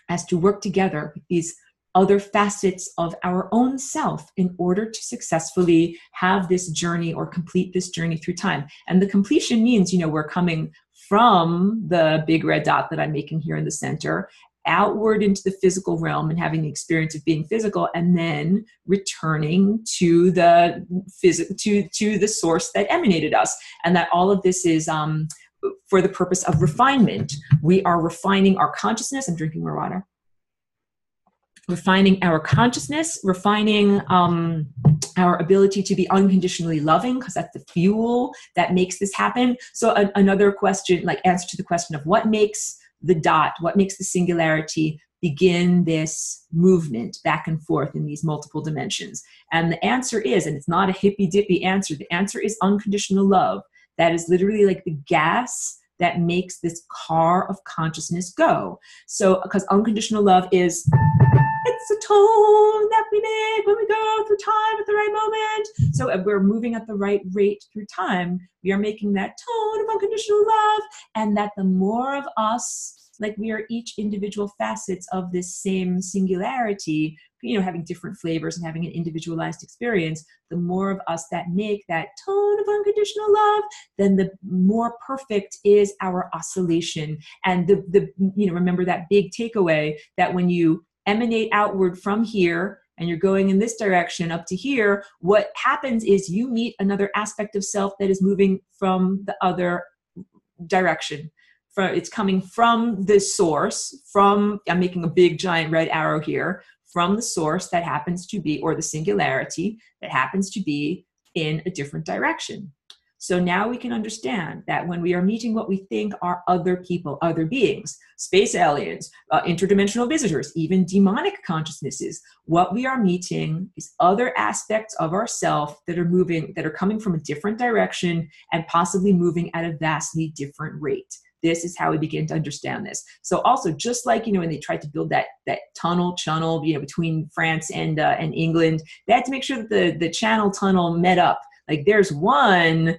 has to work together with these other facets of our own self in order to successfully have this journey or complete this journey through time. And the completion means, we're coming from the big red dot that I'm making here in the center, outward into the physical realm and having the experience of being physical, and then returning to the to the source that emanated us. And that all of this is for the purpose of refinement. We are refining our consciousness. I'm drinking more water. Refining our consciousness, refining our ability to be unconditionally loving, because that's the fuel that makes this happen. So another question, like answer to the question of what makes the dot, what makes the singularity begin this movement back and forth in these multiple dimensions. And the answer is, and it's not a hippy-dippy answer, the answer is unconditional love. That is literally like the gas that makes this car of consciousness go. So, because unconditional love is, it's a tone that we make when we go through time at the right moment. So if we're moving at the right rate through time, we are making that tone of unconditional love. And that the more of us, like we are each individual facets of this same singularity, having different flavors and having an individualized experience, the more of us that make that tone of unconditional love, then the more perfect is our oscillation. And remember that big takeaway that when you emanate outward from here and you're going in this direction up to here, what happens is you meet another aspect of self that is moving from the other direction. It's coming from the source, I'm making a big giant red arrow here, from the source that happens to be, or the singularity that happens to be in a different direction. So now we can understand that when we are meeting what we think are other people, other beings, space aliens, interdimensional visitors, even demonic consciousnesses, what we are meeting is other aspects of ourself that are coming from a different direction and possibly moving at a vastly different rate. This is how we begin to understand this. So also, just like, when they tried to build that channel, between France and England, they had to make sure that the channel tunnel met up. Like there's one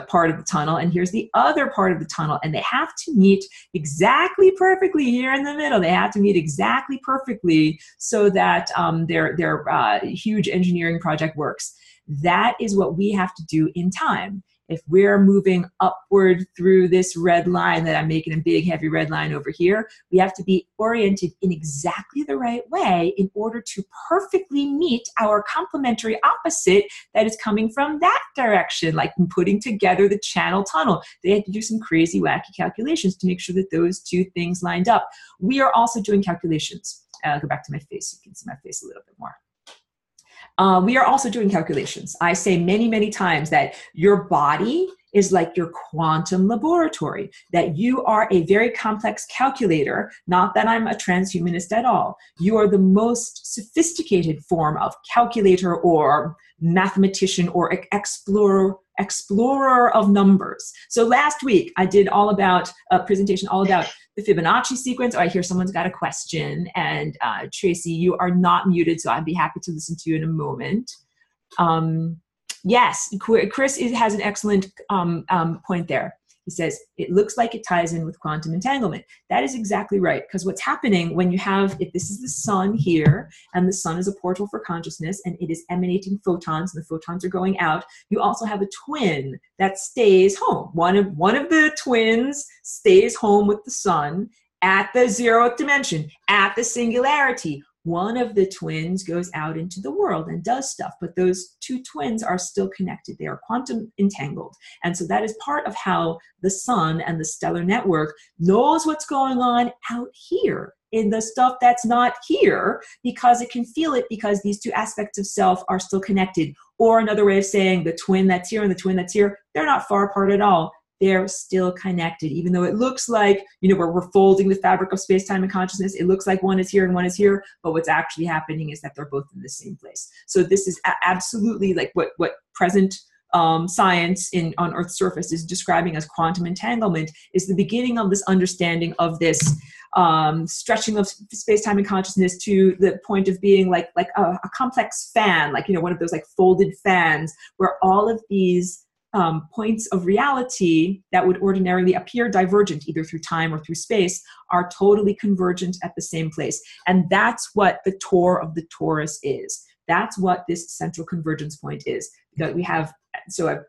part of the tunnel, and here's the other part of the tunnel, and they have to meet exactly perfectly here in the middle. They have to meet exactly perfectly so that their huge engineering project works. That is what we have to do in time. If we're moving upward through this red line that I'm making a big heavy red line over here, we have to be oriented in exactly the right way in order to perfectly meet our complementary opposite that is coming from that direction, like putting together the channel tunnel. They had to do some crazy, wacky calculations to make sure that those two things lined up. We are also doing calculations. I'll go back to my face. You can see my face a little bit more. We are also doing calculations. I say many, many times that your body is like your quantum laboratory, that you are a very complex calculator, not that I'm a transhumanist at all. You are the most sophisticated form of calculator or mathematician or explorer of numbers. So last week I did all about a presentation all about the Fibonacci sequence. Oh, I hear someone's got a question, and Tracy, you are not muted, so I'd be happy to listen to you in a moment. Yes, Chris has an excellent point there. He says, it looks like it ties in with quantum entanglement. That is exactly right, because what's happening when you have, if this is the sun here, and the sun is a portal for consciousness, and it is emanating photons, and the photons are going out, you also have a twin that stays home. One of the twins stays home with the sun at the 0th dimension, at the singularity. One of the twins goes out into the world and does stuff, but those two twins are still connected. They are quantum entangled. And so that is part of how the sun and the stellar network knows what's going on out here in the stuff that's not here, because it can feel it, because these two aspects of self are still connected. Or another way of saying, the twin that's here and the twin that's here, they're not far apart at all. They're still connected, even though it looks like, you know, we're folding the fabric of space-time and consciousness. It looks like one is here and one is here, but what's actually happening is that they're both in the same place. So this is absolutely like what present science on Earth's surface is describing as quantum entanglement, is the beginning of this understanding of this stretching of space-time and consciousness to the point of being like a complex fan, like, you know, one of those like folded fans, where all of these points of reality that would ordinarily appear divergent either through time or through space are totally convergent at the same place. And that's what the Tor of the torus is. That's what this central convergence point is. That we have, so I've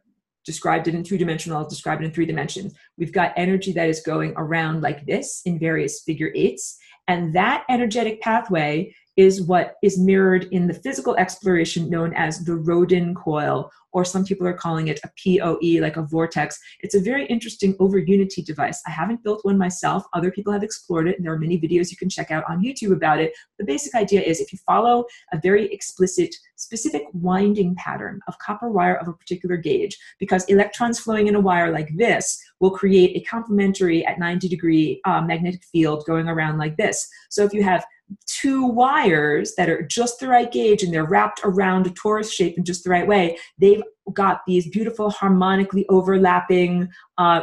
described it in two-dimensional, I'll describe it in 3 dimensions. We've got energy that is going around like this in various figure 8s, and that energetic pathway is what is mirrored in the physical exploration known as the Rodin coil, or some people are calling it a POE, like a vortex. It's a very interesting over-unity device. I haven't built one myself. Other people have explored it, and there are many videos you can check out on YouTube about it. The basic idea is if you follow a very explicit, specific winding pattern of copper wire of a particular gauge, because electrons flowing in a wire like this will create a complementary at 90-degree magnetic field going around like this. So if you have 2 wires that are just the right gauge and they're wrapped around a torus shape in just the right way, they've got these beautiful harmonically overlapping,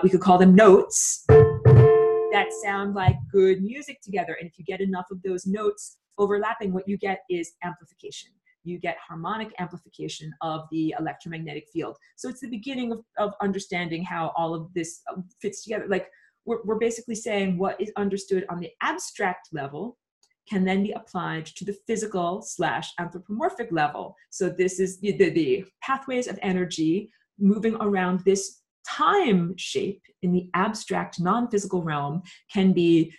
we could call them notes, that sound like good music together. And if you get enough of those notes overlapping, what you get is amplification. You get harmonic amplification of the electromagnetic field. So it's the beginning of understanding how all of this fits together. Like we're basically saying what is understood on the abstract level can then be applied to the physical / anthropomorphic level. So this is the pathways of energy moving around this time shape in the abstract non-physical realm can be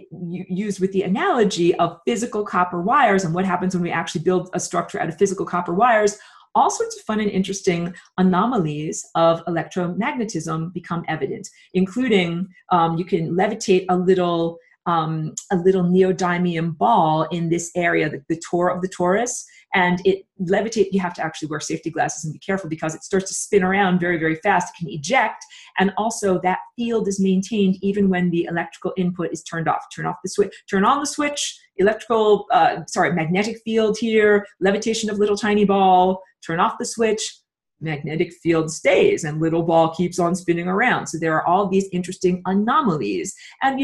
used with the analogy of physical copper wires and what happens when we actually build a structure out of physical copper wires. All sorts of fun and interesting anomalies of electromagnetism become evident, including you can levitate a little neodymium ball in this area, the Tor of the torus, and it levitate. You have to actually wear safety glasses and be careful because it starts to spin around very, very fast. It can eject, and also that field is maintained even when the electrical input is turned off. Turn off the switch, turn on the switch, magnetic field here, levitation of little tiny ball, turn off the switch, magnetic field stays and little ball keeps on spinning around. So there are all these interesting anomalies. And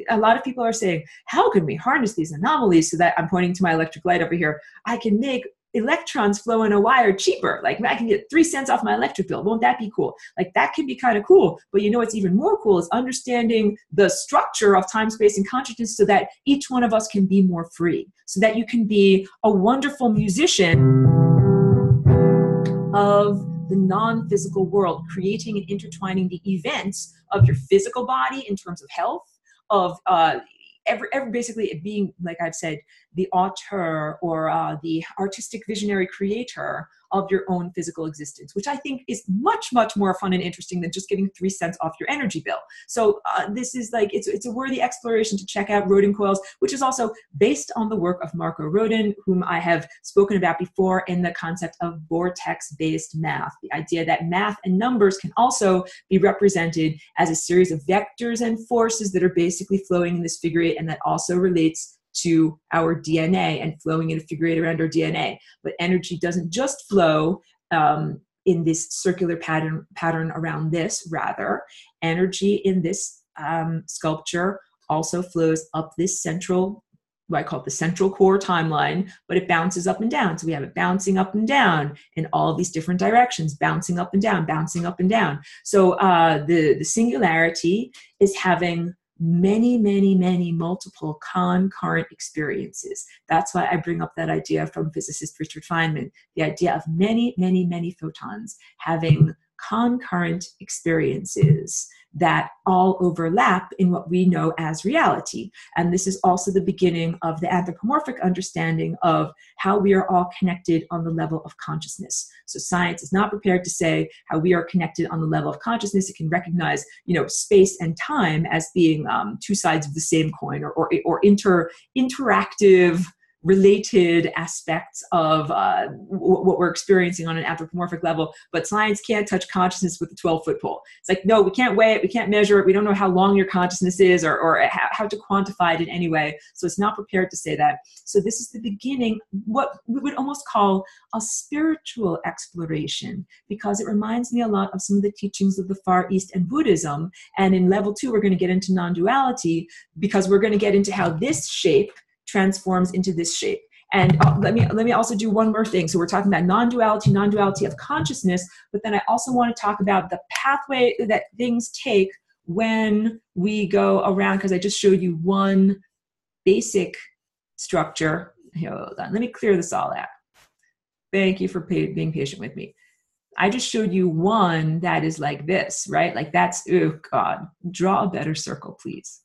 a lot of people are saying, how can we harness these anomalies so that, I'm pointing to my electric light over here, I can make electrons flow in a wire cheaper. Like I can get 3 cents off my electric bill. Won't that be cool? Like that can be kind of cool. But you know what's even more cool is understanding the structure of time, space, and consciousness so that each one of us can be more free. So that you can be a wonderful musician of the non-physical world, creating and intertwining the events of your physical body in terms of health, of basically it being, like I've said, the auteur or the artistic visionary creator of your own physical existence, which I think is much, much more fun and interesting than just getting 3 cents off your energy bill. So this is like, it's a worthy exploration to check out Rodin Coils, which is also based on the work of Marco Rodin, whom I have spoken about before in the concept of vortex-based math, the idea that math and numbers can also be represented as a series of vectors and forces that are basically flowing in this figure eight, and that also relates to our DNA and flowing in a figure eight around our DNA. But energy doesn't just flow in this circular pattern around this. Rather, energy in this sculpture also flows up this central, what I call it the central core timeline, but it bounces up and down. So we have it bouncing up and down in all of these different directions, bouncing up and down, bouncing up and down. So the singularity is having many, many, many multiple concurrent experiences. That's why I bring up that idea from physicist Richard Feynman, the idea of many, many, many photons having concurrent experiences that all overlap in what we know as reality. And this is also the beginning of the anthropomorphic understanding of how we are all connected on the level of consciousness. So science is not prepared to say how we are connected on the level of consciousness. It can recognize, space and time as being two sides of the same coin, or interactive, related aspects of what we're experiencing on an anthropomorphic level, but science can't touch consciousness with a 12-foot pole. It's like, no, we can't weigh it, we can't measure it, we don't know how long your consciousness is or how to quantify it in any way, so it's not prepared to say that. So this is the beginning, what we would almost call a spiritual exploration, because it reminds me a lot of some of the teachings of the Far East and Buddhism, and in level 2 we're going to get into non-duality, because we're going to get into how this shape transforms into this shape. And let me also do one more thing. So we're talking about non-duality of consciousness, but then I also want to talk about the pathway that things take when we go around, because I just showed you one basic structure. Here, hold on. Let me clear this all out. Thank you for being patient with me. I just showed you one that is like this, right? Like that's, oh God, draw a better circle, please.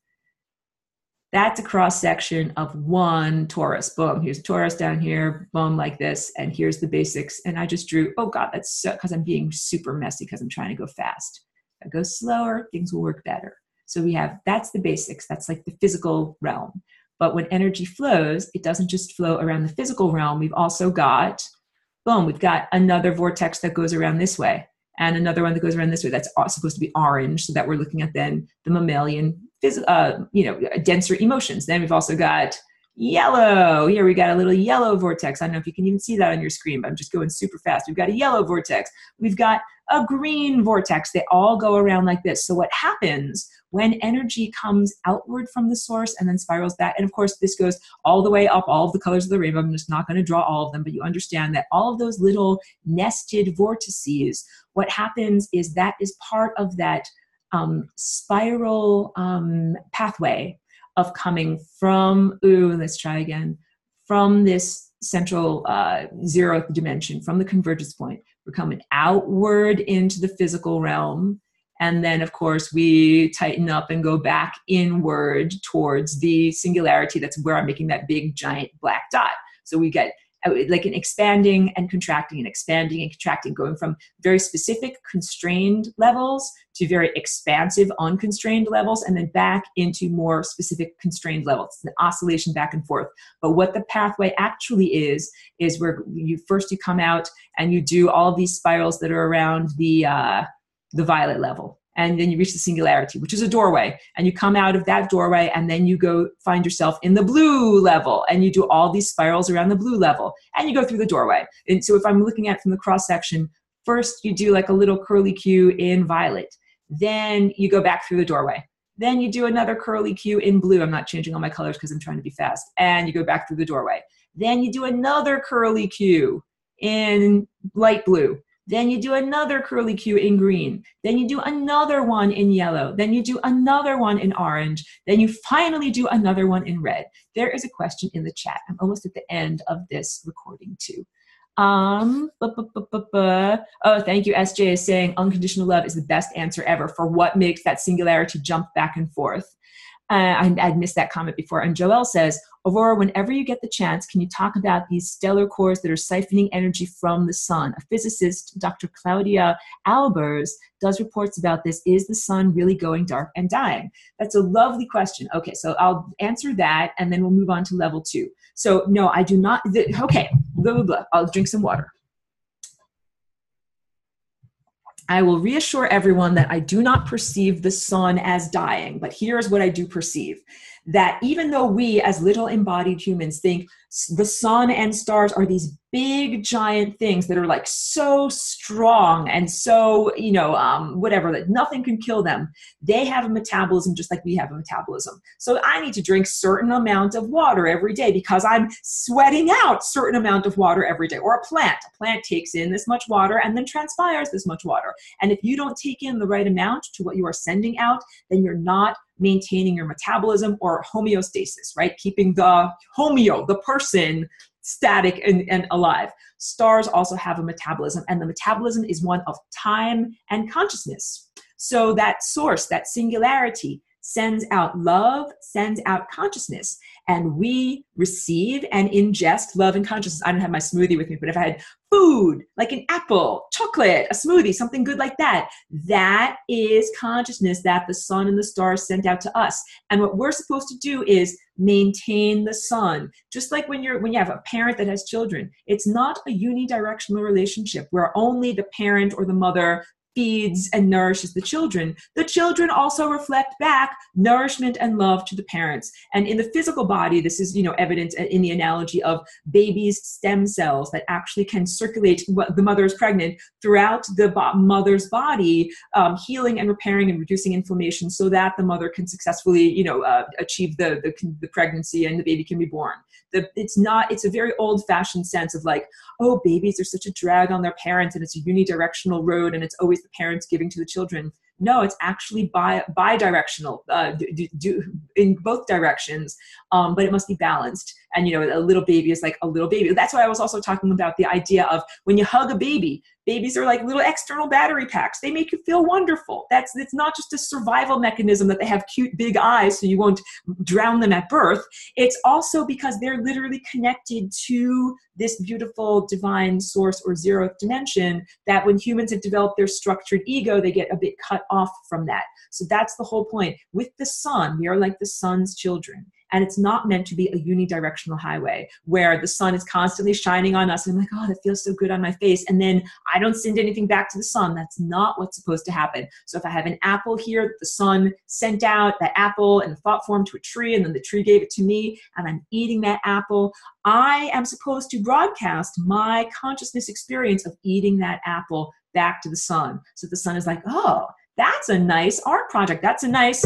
That's a cross-section of one torus. Boom, here's torus down here, boom, like this, and here's the basics. And I just drew, oh God, that's so, because I'm being super messy because I'm trying to go fast. If I go slower, things will work better. So we have, that's the basics. That's like the physical realm. But when energy flows, it doesn't just flow around the physical realm. We've also got, boom, we've got another vortex that goes around this way, and another one that goes around this way. That's supposed to be orange, so that we're looking at then the mammalian denser emotions. Then we've also got yellow. Here we got a little yellow vortex. I don't know if you can even see that on your screen, but I'm just going super fast. We've got a yellow vortex. We've got a green vortex. They all go around like this. So what happens when energy comes outward from the source and then spirals back? And of course, this goes all the way up, all of the colors of the rainbow. I'm just not going to draw all of them, but you understand that all of those little nested vortices, what happens is that is part of that spiral pathway of coming from, let's try again, from this central zeroth dimension, from the convergence point. We're coming outward into the physical realm. And then, of course, we tighten up and go back inward towards the singularity. That's where I'm making that big, giant black dot. So we get like an expanding and contracting, going from very specific constrained levels to very expansive unconstrained levels, and then back into more specific constrained levels. It's an oscillation back and forth. But what the pathway actually is where you come out and you do all of these spirals that are around the violet level. And then you reach the singularity, which is a doorway. And you come out of that doorway, and then you go find yourself in the blue level. And you do all these spirals around the blue level. And you go through the doorway. And so if I'm looking at it from the cross-section, first you do like a little curly Q in violet. Then you go back through the doorway. Then you do another curly Q in blue. I'm not changing all my colors because I'm trying to be fast. And you go back through the doorway. Then you do another curly Q in light blue. Then you do another curly Q in green. Then you do another one in yellow. Then you do another one in orange. Then you finally do another one in red. There is a question in the chat. I'm almost at the end of this recording too. Oh, thank you. SJ is saying unconditional love is the best answer ever for what makes that singularity jump back and forth. I'd missed that comment before. And Joelle says, Aurora, whenever you get the chance, can you talk about these stellar cores that are siphoning energy from the sun? A physicist, Dr. Claudia Albers, does reports about this. Is the sun really going dark and dying? That's a lovely question. Okay, so I'll answer that, and then we'll move on to level 2. So no, I do not. Okay, blah, blah, blah. I'll drink some water. I will reassure everyone that I do not perceive the sun as dying, but here's what I do perceive. That even though we as little embodied humans think the sun and stars are these big giant things that are like so strong and so, whatever, that nothing can kill them, they have a metabolism just like we have a metabolism. So I need to drink certain amount of water every day because I'm sweating out certain amount of water every day. Or a plant takes in this much water and then transpires this much water. And if you don't take in the right amount to what you are sending out, then you're not maintaining your metabolism or homeostasis, right? Keeping the person static and alive. Stars also have a metabolism, and the metabolism is one of time and consciousness. So that source, that singularity, sends out love, sends out consciousness, and we receive and ingest love and consciousness. I don't have my smoothie with me, but if I had food, like an apple, chocolate, a smoothie, something good like that, that is consciousness that the sun and the stars sent out to us. And what we're supposed to do is maintain the sun. Just like when you have a parent that has children, it's not a unidirectional relationship where only the parent or the mother feeds and nourishes the children. The children also reflect back nourishment and love to the parents. And in the physical body, this is evident in the analogy of babies' stem cells that actually can circulate what the mother is pregnant throughout the mother's body, healing and repairing and reducing inflammation so that the mother can successfully achieve the pregnancy and the baby can be born. It's a very old-fashioned sense of like, oh, babies are such a drag on their parents and it's a unidirectional road and it's always the parents giving to the children. No, it's actually bi-directional, in both directions, but it must be balanced. And, a little baby is like a little baby. That's why I was also talking about the idea of when you hug a baby, babies are like little external battery packs. They make you feel wonderful. It's not just a survival mechanism that they have cute big eyes so you won't drown them at birth. It's also because they're literally connected to this beautiful divine source or zeroth dimension that when humans have developed their structured ego, they get a bit cut off from that. So that's the whole point. With the sun, we are like the sun's children. And it's not meant to be a unidirectional highway where the sun is constantly shining on us and I'm like, oh, that feels so good on my face. And then I don't send anything back to the sun. That's not what's supposed to happen. So if I have an apple here that the sun sent out that apple in the thought form to a tree and then the tree gave it to me and I'm eating that apple, I am supposed to broadcast my consciousness experience of eating that apple back to the sun. So the sun is like, oh, that's a nice art project. That's a nice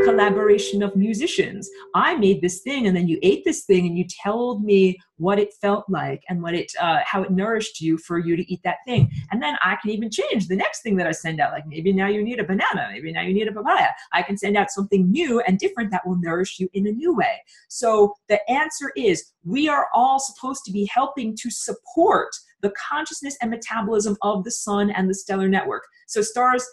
collaboration of musicians. I made this thing and then you ate this thing and you told me what it felt like and what how it nourished you for you to eat that thing. And then I can even change the next thing that I send out. Like maybe now you need a banana. Maybe now you need a papaya. I can send out something new and different that will nourish you in a new way. So the answer is we are all supposed to be helping to support the consciousness and metabolism of the sun and the stellar network. So stars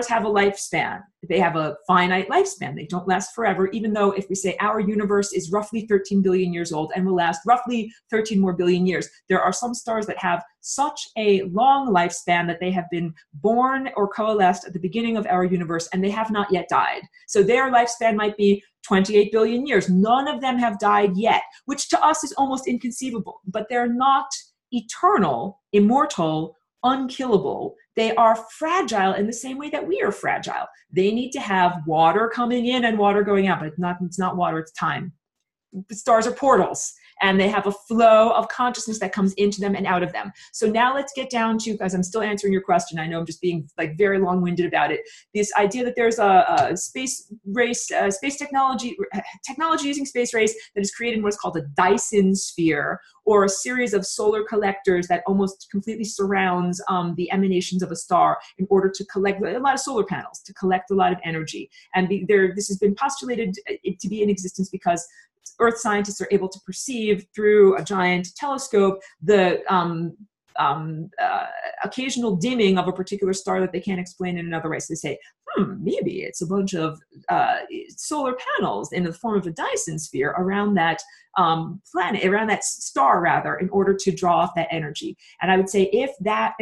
have a lifespan. They have a finite lifespan. They don't last forever, even though if we say our universe is roughly 13 billion years old and will last roughly 13 more billion years, there are some stars that have such a long lifespan that they have been born or coalesced at the beginning of our universe and they have not yet died. So their lifespan might be 28 billion years. None of them have died yet, which to us is almost inconceivable, but they're not eternal, immortal, unkillable. They are fragile in the same way that we are fragile. They need to have water coming in and water going out, but it's not water, it's time. stars are portals, and they have a flow of consciousness that comes into them and out of them. So now let's get down to, because I'm still answering your question, I know I'm just being like very long-winded about it, this idea that there's a space race, space technology using space race that is created in what's called a Dyson sphere, or a series of solar collectors that almost completely surrounds the emanations of a star in order to collect a lot of solar panels, to collect a lot of energy. And this has been postulated to be in existence because Earth scientists are able to perceive through a giant telescope the occasional dimming of a particular star that they can't explain in another way. So they say, maybe it's a bunch of solar panels in the form of a Dyson sphere around that planet, around that star rather, in order to draw off that energy. And I would say if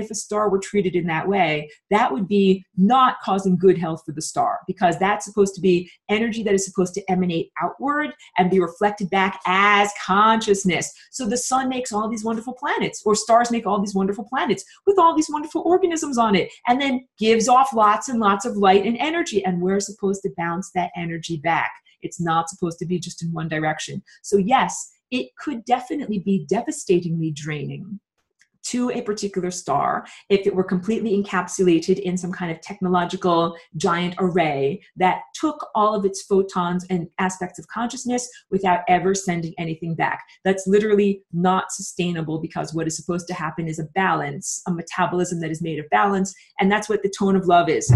a star were treated in that way, that would be not causing good health for the star, because that's supposed to be energy that is supposed to emanate outward and be reflected back as consciousness. So the sun makes all these wonderful planets, or stars make all these wonderful planets with all these wonderful organisms on it, and then gives off lots and lots of light and energy, and we're supposed to bounce that energy back. It's not supposed to be just in one direction. So yes, it could definitely be devastatingly draining to a particular star if it were completely encapsulated in some kind of technological giant array that took all of its photons and aspects of consciousness without ever sending anything back. That's literally not sustainable, because what is supposed to happen is a balance, a metabolism that is made of balance, and that's what the tone of love is.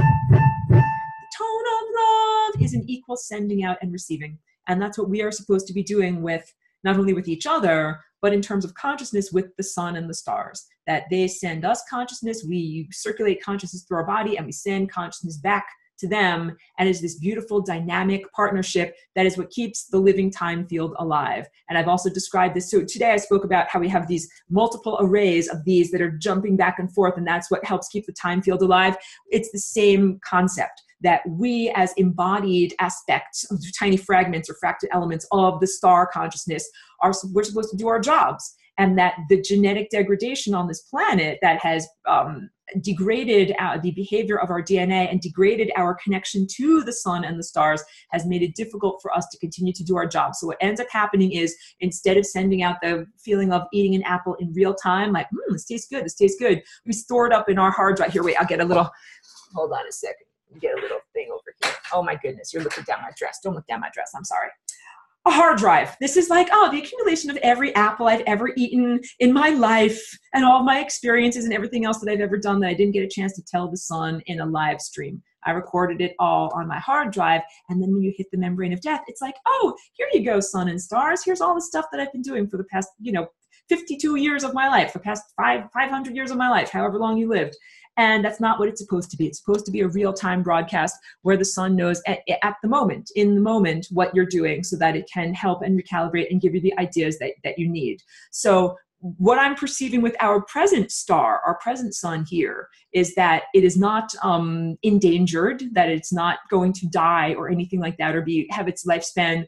Tone of love is an equal sending out and receiving. And that's what we are supposed to be doing with, not only with each other, but in terms of consciousness with the sun and the stars, that they send us consciousness, we circulate consciousness through our body, and we send consciousness back to them. And it's this beautiful dynamic partnership that is what keeps the living time field alive. And I've also described this. So today I spoke about how we have these multiple arrays of these that are jumping back and forth, and that's what helps keep the time field alive. It's the same concept, that we as embodied aspects of tiny fragments or fractal elements of the star consciousness we're supposed to do our jobs. And that the genetic degradation on this planet that has degraded the behavior of our DNA and degraded our connection to the sun and the stars has made it difficult for us to continue to do our job. So what ends up happening is, instead of sending out the feeling of eating an apple in real time, like, this tastes good, this tastes good, we store it up in our hard drive. Here, wait, I'll get a little, hold on a second. Get a little thing over here. Oh my goodness, you're looking down my dress. Don't look down my dress, I'm sorry. A hard drive. This is like, the accumulation of every apple I've ever eaten in my life, and all of my experiences and everything else that I've ever done that I didn't get a chance to tell the sun in a live stream. I recorded it all on my hard drive, and then when you hit the membrane of death, it's like, here you go, sun and stars. Here's all the stuff that I've been doing for the past, 52 years of my life, the past 500 years of my life, however long you lived. And that's not what it's supposed to be. It's supposed to be a real-time broadcast where the sun knows at the moment, in the moment, what you're doing, so that it can help and recalibrate and give you the ideas that you need. So what I'm perceiving with our present star, our present sun here, is that it is not endangered, that it's not going to die or anything like that, or have its lifespan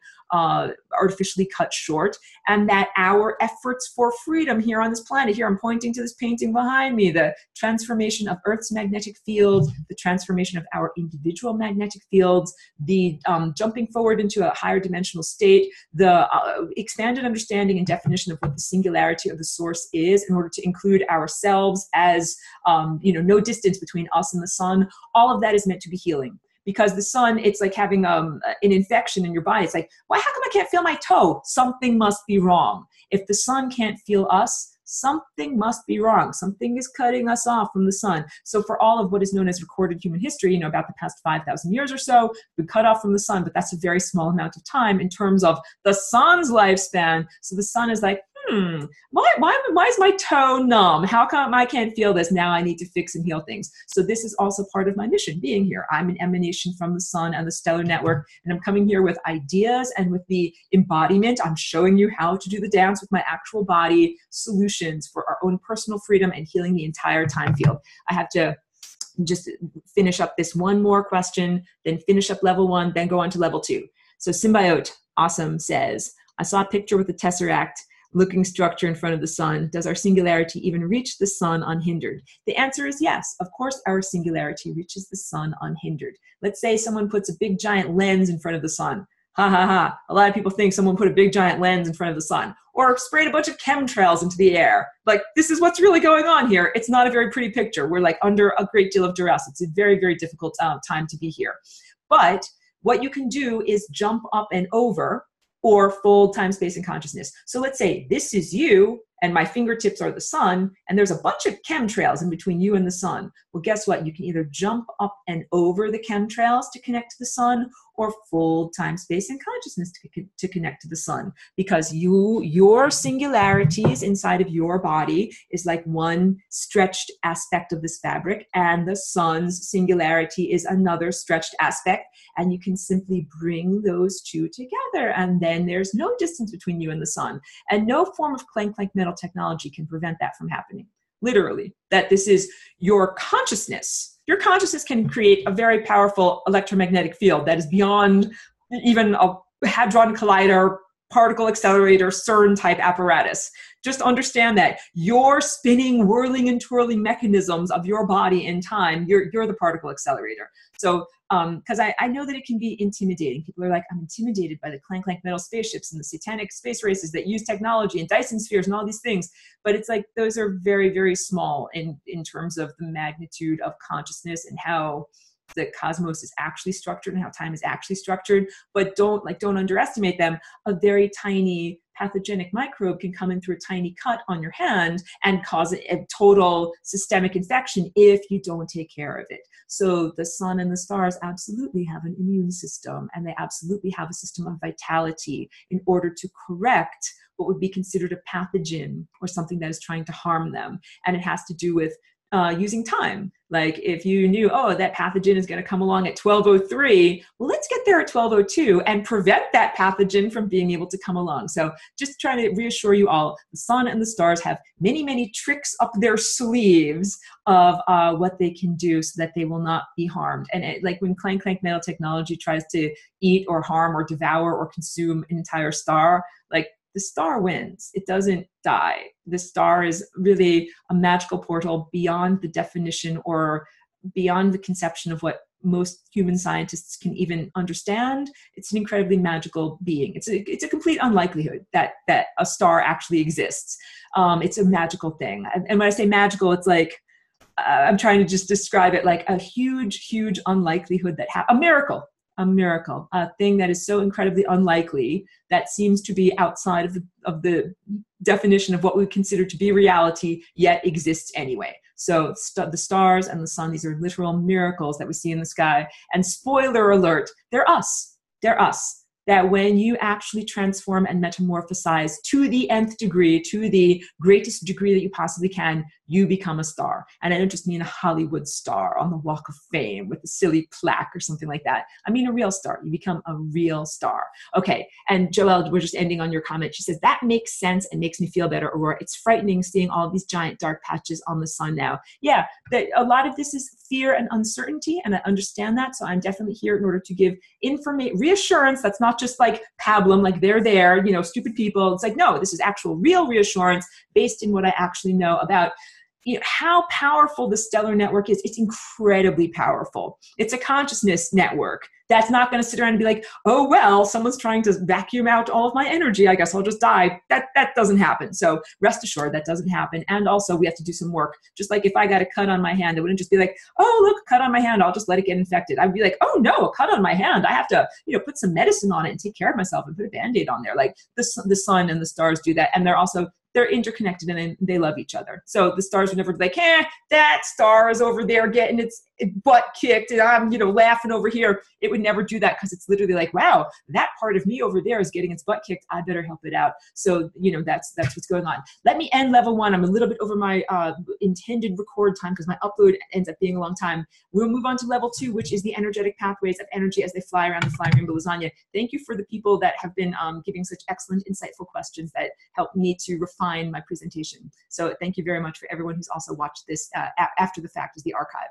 artificially cut short, and that our efforts for freedom here on this planet, here I'm pointing to this painting behind me, the transformation of Earth's magnetic field, the transformation of our individual magnetic fields, the jumping forward into a higher dimensional state, the expanded understanding and definition of what the singularity of the source is, in order to include ourselves as no distance between us and the sun. All of that is meant to be healing. Because the sun, it's like having an infection in your body. It's like, why, how come I can't feel my toe? Something must be wrong. If the sun can't feel us, something must be wrong. Something is cutting us off from the sun. So for all of what is known as recorded human history, about the past 5,000 years or so, we cut off from the sun, but that's a very small amount of time in terms of the sun's lifespan. So the sun is like, why is my toe numb? How come I can't feel this? Now I need to fix and heal things. So this is also part of my mission, being here. I'm an emanation from the sun and the stellar network, and I'm coming here with ideas and with the embodiment. I'm showing you how to do the dance with my actual body, solutions for our own personal freedom and healing the entire time field. I have to just finish up this one more question, then finish up level 1, then go on to level 2. So Symbiote, awesome, says, I saw a picture with a tesseract looking structure in front of the sun. Does our singularity even reach the sun unhindered? The answer is yes. Of course, our singularity reaches the sun unhindered. Let's say someone puts a big giant lens in front of the sun. Ha ha ha. A lot of people think someone put a big giant lens in front of the sun or sprayed a bunch of chemtrails into the air. Like, this is what's really going on here. It's not a very pretty picture. We're like under a great deal of duress. It's a very, very difficult time to be here. But what you can do is jump up and over or fold time, space, and consciousness. So let's say this is you and my fingertips are the sun, and there's a bunch of chemtrails in between you and the sun. Well, guess what? You can either jump up and over the chemtrails to connect to the sun, or fold time, space, and consciousness to connect to the sun. Because your singularities inside of your body is like one stretched aspect of this fabric, and the sun's singularity is another stretched aspect. And you can simply bring those two together, and then there's no distance between you and the sun. And no form of clank metal technology can prevent that from happening. Literally, that this is your consciousness. Your consciousness can create a very powerful electromagnetic field that is beyond even a hadron collider, particle accelerator, CERN type apparatus. Just understand that your spinning, whirling, and twirling mechanisms of your body in time, you're the particle accelerator. So, because I know that it can be intimidating. People are like, I'm intimidated by the clank metal spaceships and the satanic space races that use technology and Dyson spheres and all these things. But it's like, those are very, very small in terms of the magnitude of consciousness and how the cosmos is actually structured and how time is actually structured. But don't underestimate them. A very tiny pathogenic microbe can come in through a tiny cut on your hand and cause a total systemic infection if you don't take care of it. So the sun and the stars absolutely have an immune system, and they absolutely have a system of vitality in order to correct what would be considered a pathogen or something that is trying to harm them. And it has to do with using time. Like, if you knew, oh, that pathogen is going to come along at 12:03, well, let's get there at 12:02 and prevent that pathogen from being able to come along. So just trying to reassure you all, the sun and the stars have many, many tricks up their sleeves of what they can do so that they will not be harmed. And like when clank metal technology tries to eat or harm or devour or consume an entire star, like, the star wins. It doesn't die. The star is really a magical portal beyond the definition or beyond the conception of what most human scientists can even understand. It's an incredibly magical being. It's a complete unlikelihood that a star actually exists. It's a magical thing. And when I say magical, it's like, I'm trying to just describe it like a huge, huge unlikelihood that a miracle, a thing that is so incredibly unlikely that seems to be outside of the definition of what we consider to be reality, yet exists anyway. So the stars and the sun, these are literal miracles that we see in the sky. And spoiler alert, they're us. They're us. That when you actually transform and metamorphosize to the nth degree, to the greatest degree that you possibly can, you become a star. And I don't just mean a Hollywood star on the Walk of Fame with a silly plaque or something like that. I mean a real star. You become a real star. Okay, and Joelle, we're just ending on your comment. She says, that makes sense and makes me feel better, Aurora. It's frightening seeing all these giant dark patches on the sun now. Yeah, a lot of this is fear and uncertainty, and I understand that. So I'm definitely here in order to give reassurance. That's not just like pablum, like they're there, stupid people. It's like, no, this is actual real reassurance based in what I actually know about how powerful the stellar network is. It's incredibly powerful. It's a consciousness network that's not going to sit around and be like, oh, well, someone's trying to vacuum out all of my energy. I guess I'll just die. That doesn't happen. So rest assured that doesn't happen. And also we have to do some work. Just like if I got a cut on my hand, it wouldn't just be like, oh, look, cut on my hand, I'll just let it get infected. I'd be like, oh no, a cut on my hand. I have to, put some medicine on it and take care of myself and put a Band-Aid on there. Like the sun and the stars do that. And they're interconnected and they love each other. So the stars would never be like, that star is over there getting its butt kicked and I'm, laughing over here. It would never do that because it's literally like, wow, that part of me over there is getting its butt kicked. I better help it out. So, that's what's going on. Let me end level 1. I'm a little bit over my intended record time because my upload ends up being a long time. We'll move on to level 2, which is the energetic pathways of energy as they fly around the flying rainbow lasagna. Thank you for the people that have been giving such excellent, insightful questions that help me to refine my presentation. So thank you very much for everyone who's also watched this after the fact as the archive.